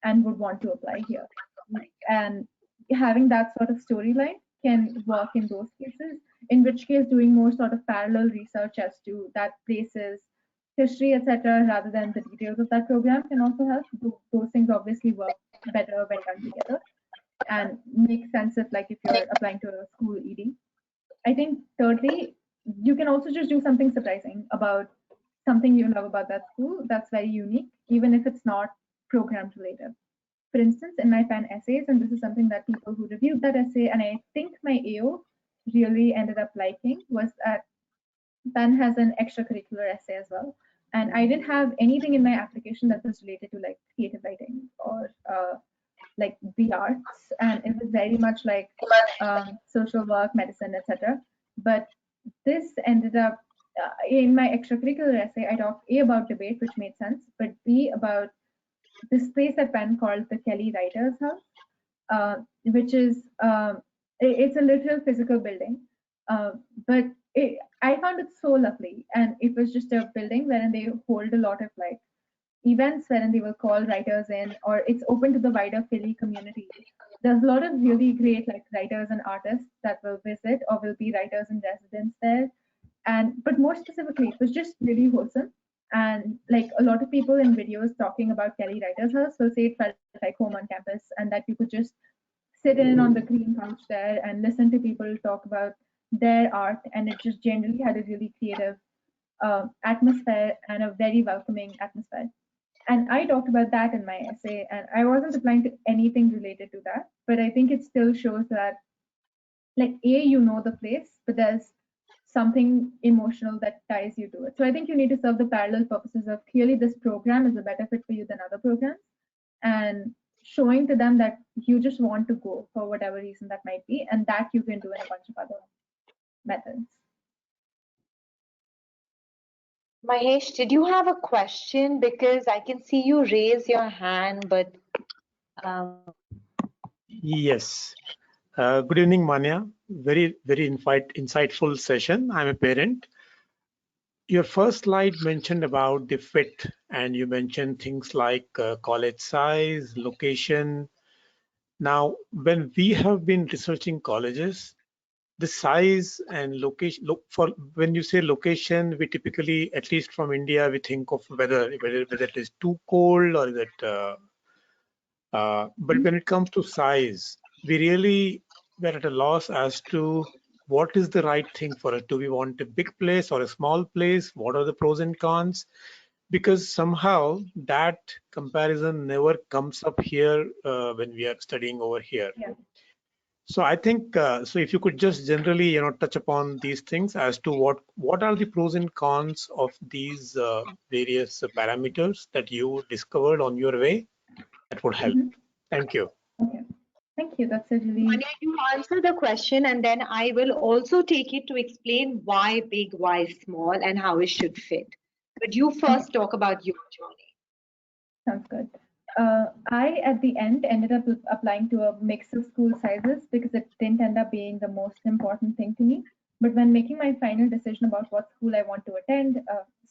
and would want to apply here. And having that sort of storyline can work in those cases, in which case doing more sort of parallel research as to that place's history, etc., rather than the details of that program can also help. Those things obviously work better when done together and make sense if like if you're applying to a school ED. I think thirdly, you can also just do something surprising about something you love about that school that's very unique, even if it's not program related. For instance, in my PAN essays, and this is something that people who reviewed that essay, and I think my AO really ended up liking, was that PAN has an extracurricular essay as well. And I didn't have anything in my application that was related to like creative writing or like the arts, and it was very much like social work, medicine, etc. But this ended up in my extracurricular essay. I talked A about debate, which made sense, but B about this place at Penn called the Kelly Writers House, which is it's a literal physical building, but I found it so lovely, and it was just a building wherein they hold a lot of like events wherein they will call writers in, or it's open to the wider Philly community. There's a lot of really great like writers and artists that will visit or will be writers in residence there. And but more specifically, it was just really wholesome. And like a lot of people in videos talking about Kelly Writers House will say it felt like home on campus and that you could just sit in on the green couch there and listen to people talk about their art. And it just generally had a really creative atmosphere and a very welcoming atmosphere. And I talked about that in my essay, and I wasn't applying to anything related to that, but I think it still shows that, like, you know the place, but there's something emotional that ties you to it. So I think you need to serve the parallel purposes of clearly this program is a better fit for you than other programs, and showing to them that you just want to go for whatever reason that might be, and that you can do in a bunch of other methods. Mahesh, did you have a question? Because I can see you raise your hand, but Yes. Good evening, Manya. Very insightful session. I'm a parent. Your first slide mentioned about the fit, and you mentioned things like college size, location. Now, when we have been researching colleges, the size and location, look for when you say location, we typically, at least from India, we think of whether it is too cold or is it but when it comes to size, we really were at a loss as to what is the right thing for us. Do we want a big place or a small place? What are the pros and cons? Because somehow that comparison never comes up here when we are studying over here. Yeah. So I think so. If you could just generally, touch upon these things as to what are the pros and cons of these various parameters that you discovered on your way, that would help. Thank you. Okay. Thank you. That's a really Manya, you answer the question, and then I will also take it to explain why big, why small, and how it should fit. But you first talk about your journey. sounds good. I, at the end, ended up applying to a mix of school sizes because it didn't end up being the most important thing to me. But when making my final decision about what school I want to attend,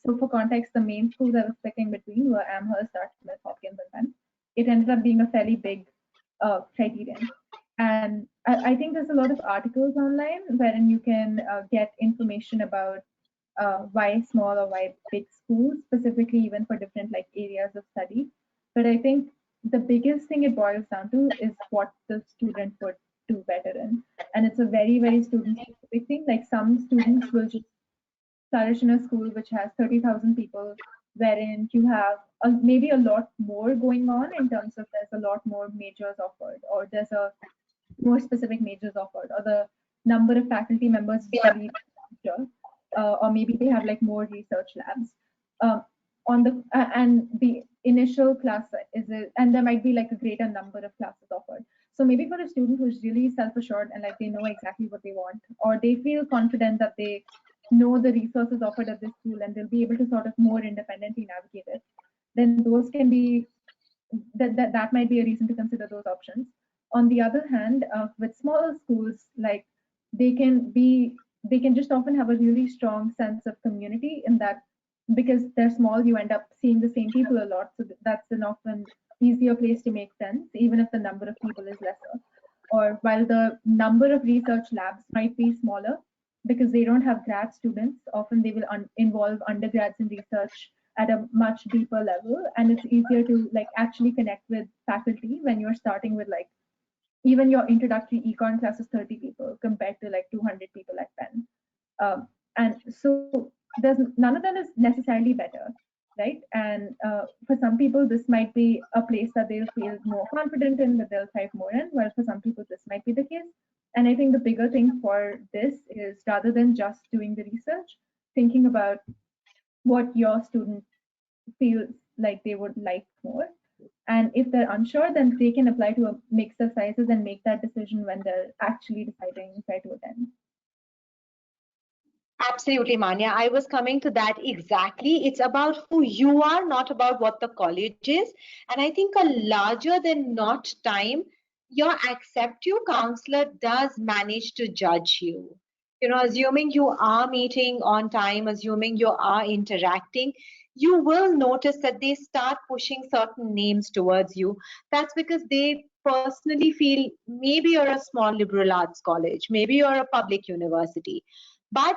so for context, the main schools I was picking between were Amherst, Dartmouth, Hopkins, and Penn. It ended up being a fairly big criterion. And I think there's a lot of articles online wherein you can get information about why small or why big schools, specifically even for different like areas of study. But I think the biggest thing it boils down to is what the student would do better in. And it's a very, very student specific thing. Like some students will just flourish in a school which has 30,000 people, wherein you have maybe a lot more going on in terms of there's a lot more majors offered, or there's a more specific majors offered, or the number of faculty members is very larger, or maybe they have like more research labs. On the and the initial class and there might be like a greater number of classes offered. So maybe for a student who's really self-assured and like they know exactly what they want, or they feel confident that they know the resources offered at this school and they'll be able to sort of more independently navigate it, then those can be that might be a reason to consider those options. On the other hand, with smaller schools, like they can just often have a really strong sense of community in that because they're small, you end up seeing the same people a lot. So that's an often easier place to make sense, even if the number of people is lesser. Or while the number of research labs might be smaller, because they don't have grad students, often they will involve undergrads in research at a much deeper level, and it's easier to like actually connect with faculty when you're starting with like even your introductory econ class is 30 people compared to like 200 people at Penn. And so there's none of them is necessarily better, right? And for some people, this might be a place that they'll feel more confident in, that they'll thrive more in, while for some people, this might be the case. And I think the bigger thing for this is rather than just doing the research, thinking about what your student feels like they would like more. And if they're unsure, then they can apply to a mix of sizes and make that decision when they're actually deciding where to attend. Absolutely, Manya. I was coming to that exactly. It's about who you are, not about what the college is. And I think a larger than not time, your AcceptU counselor does manage to judge you. You know, assuming you are meeting on time, assuming you are interacting, you will notice that they start pushing certain names towards you. That's because they personally feel maybe you're a small liberal arts college, maybe you're a public university. But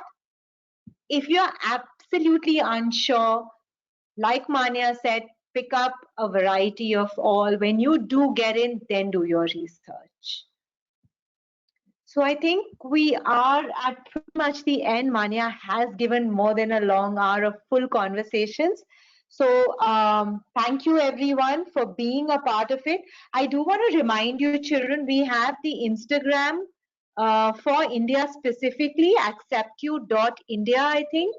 if you're absolutely unsure, like Manya said, pick up a variety of all. When you do get in, then do your research. So I think we are at pretty much the end. Manya has given more than a long hour of full conversations. So thank you everyone for being a part of it. I do want to remind you children, we have the Instagram for India specifically, AcceptU.India, I think.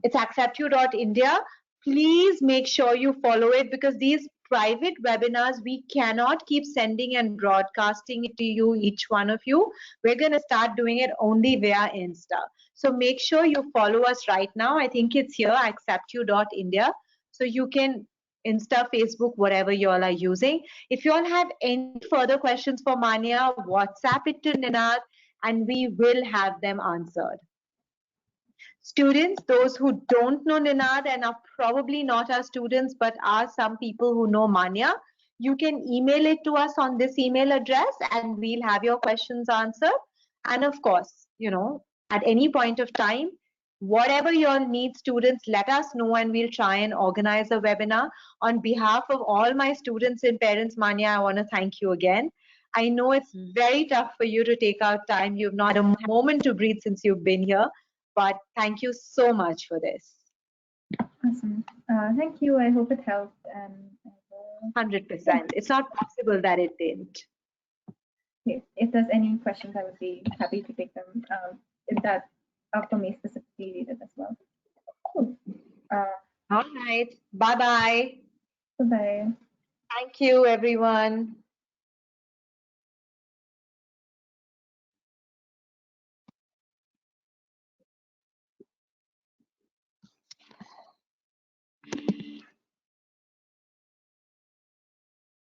It's AcceptU.India. Please make sure you follow it because these private webinars, we cannot keep sending and broadcasting it to you, each one of you. We're going to start doing it only via Insta. So make sure you follow us right now. I think it's here, AcceptU.India. So you can Insta, Facebook, whatever you all are using. If you all have any further questions for Manya, WhatsApp it to Ninad and we will have them answered. Students, those who don't know Ninad and are probably not our students but are some people who know Manya, you can email it to us on this email address and we'll have your questions answered. And of course, you know, at any point of time, whatever your need, students, let us know and we'll try and organize a webinar. On behalf of all my students and parents, Manya, I want to thank you again. I know it's very tough for you to take out time. You've not had a moment to breathe since you've been here. But thank you so much for this. Awesome. Thank you. I hope it helped. 100%. It's not possible that it didn't. If there's any questions, I would be happy to take them. If that for me specifically needed as well. Cool. All right. Bye-bye. Bye-bye. Thank you, everyone.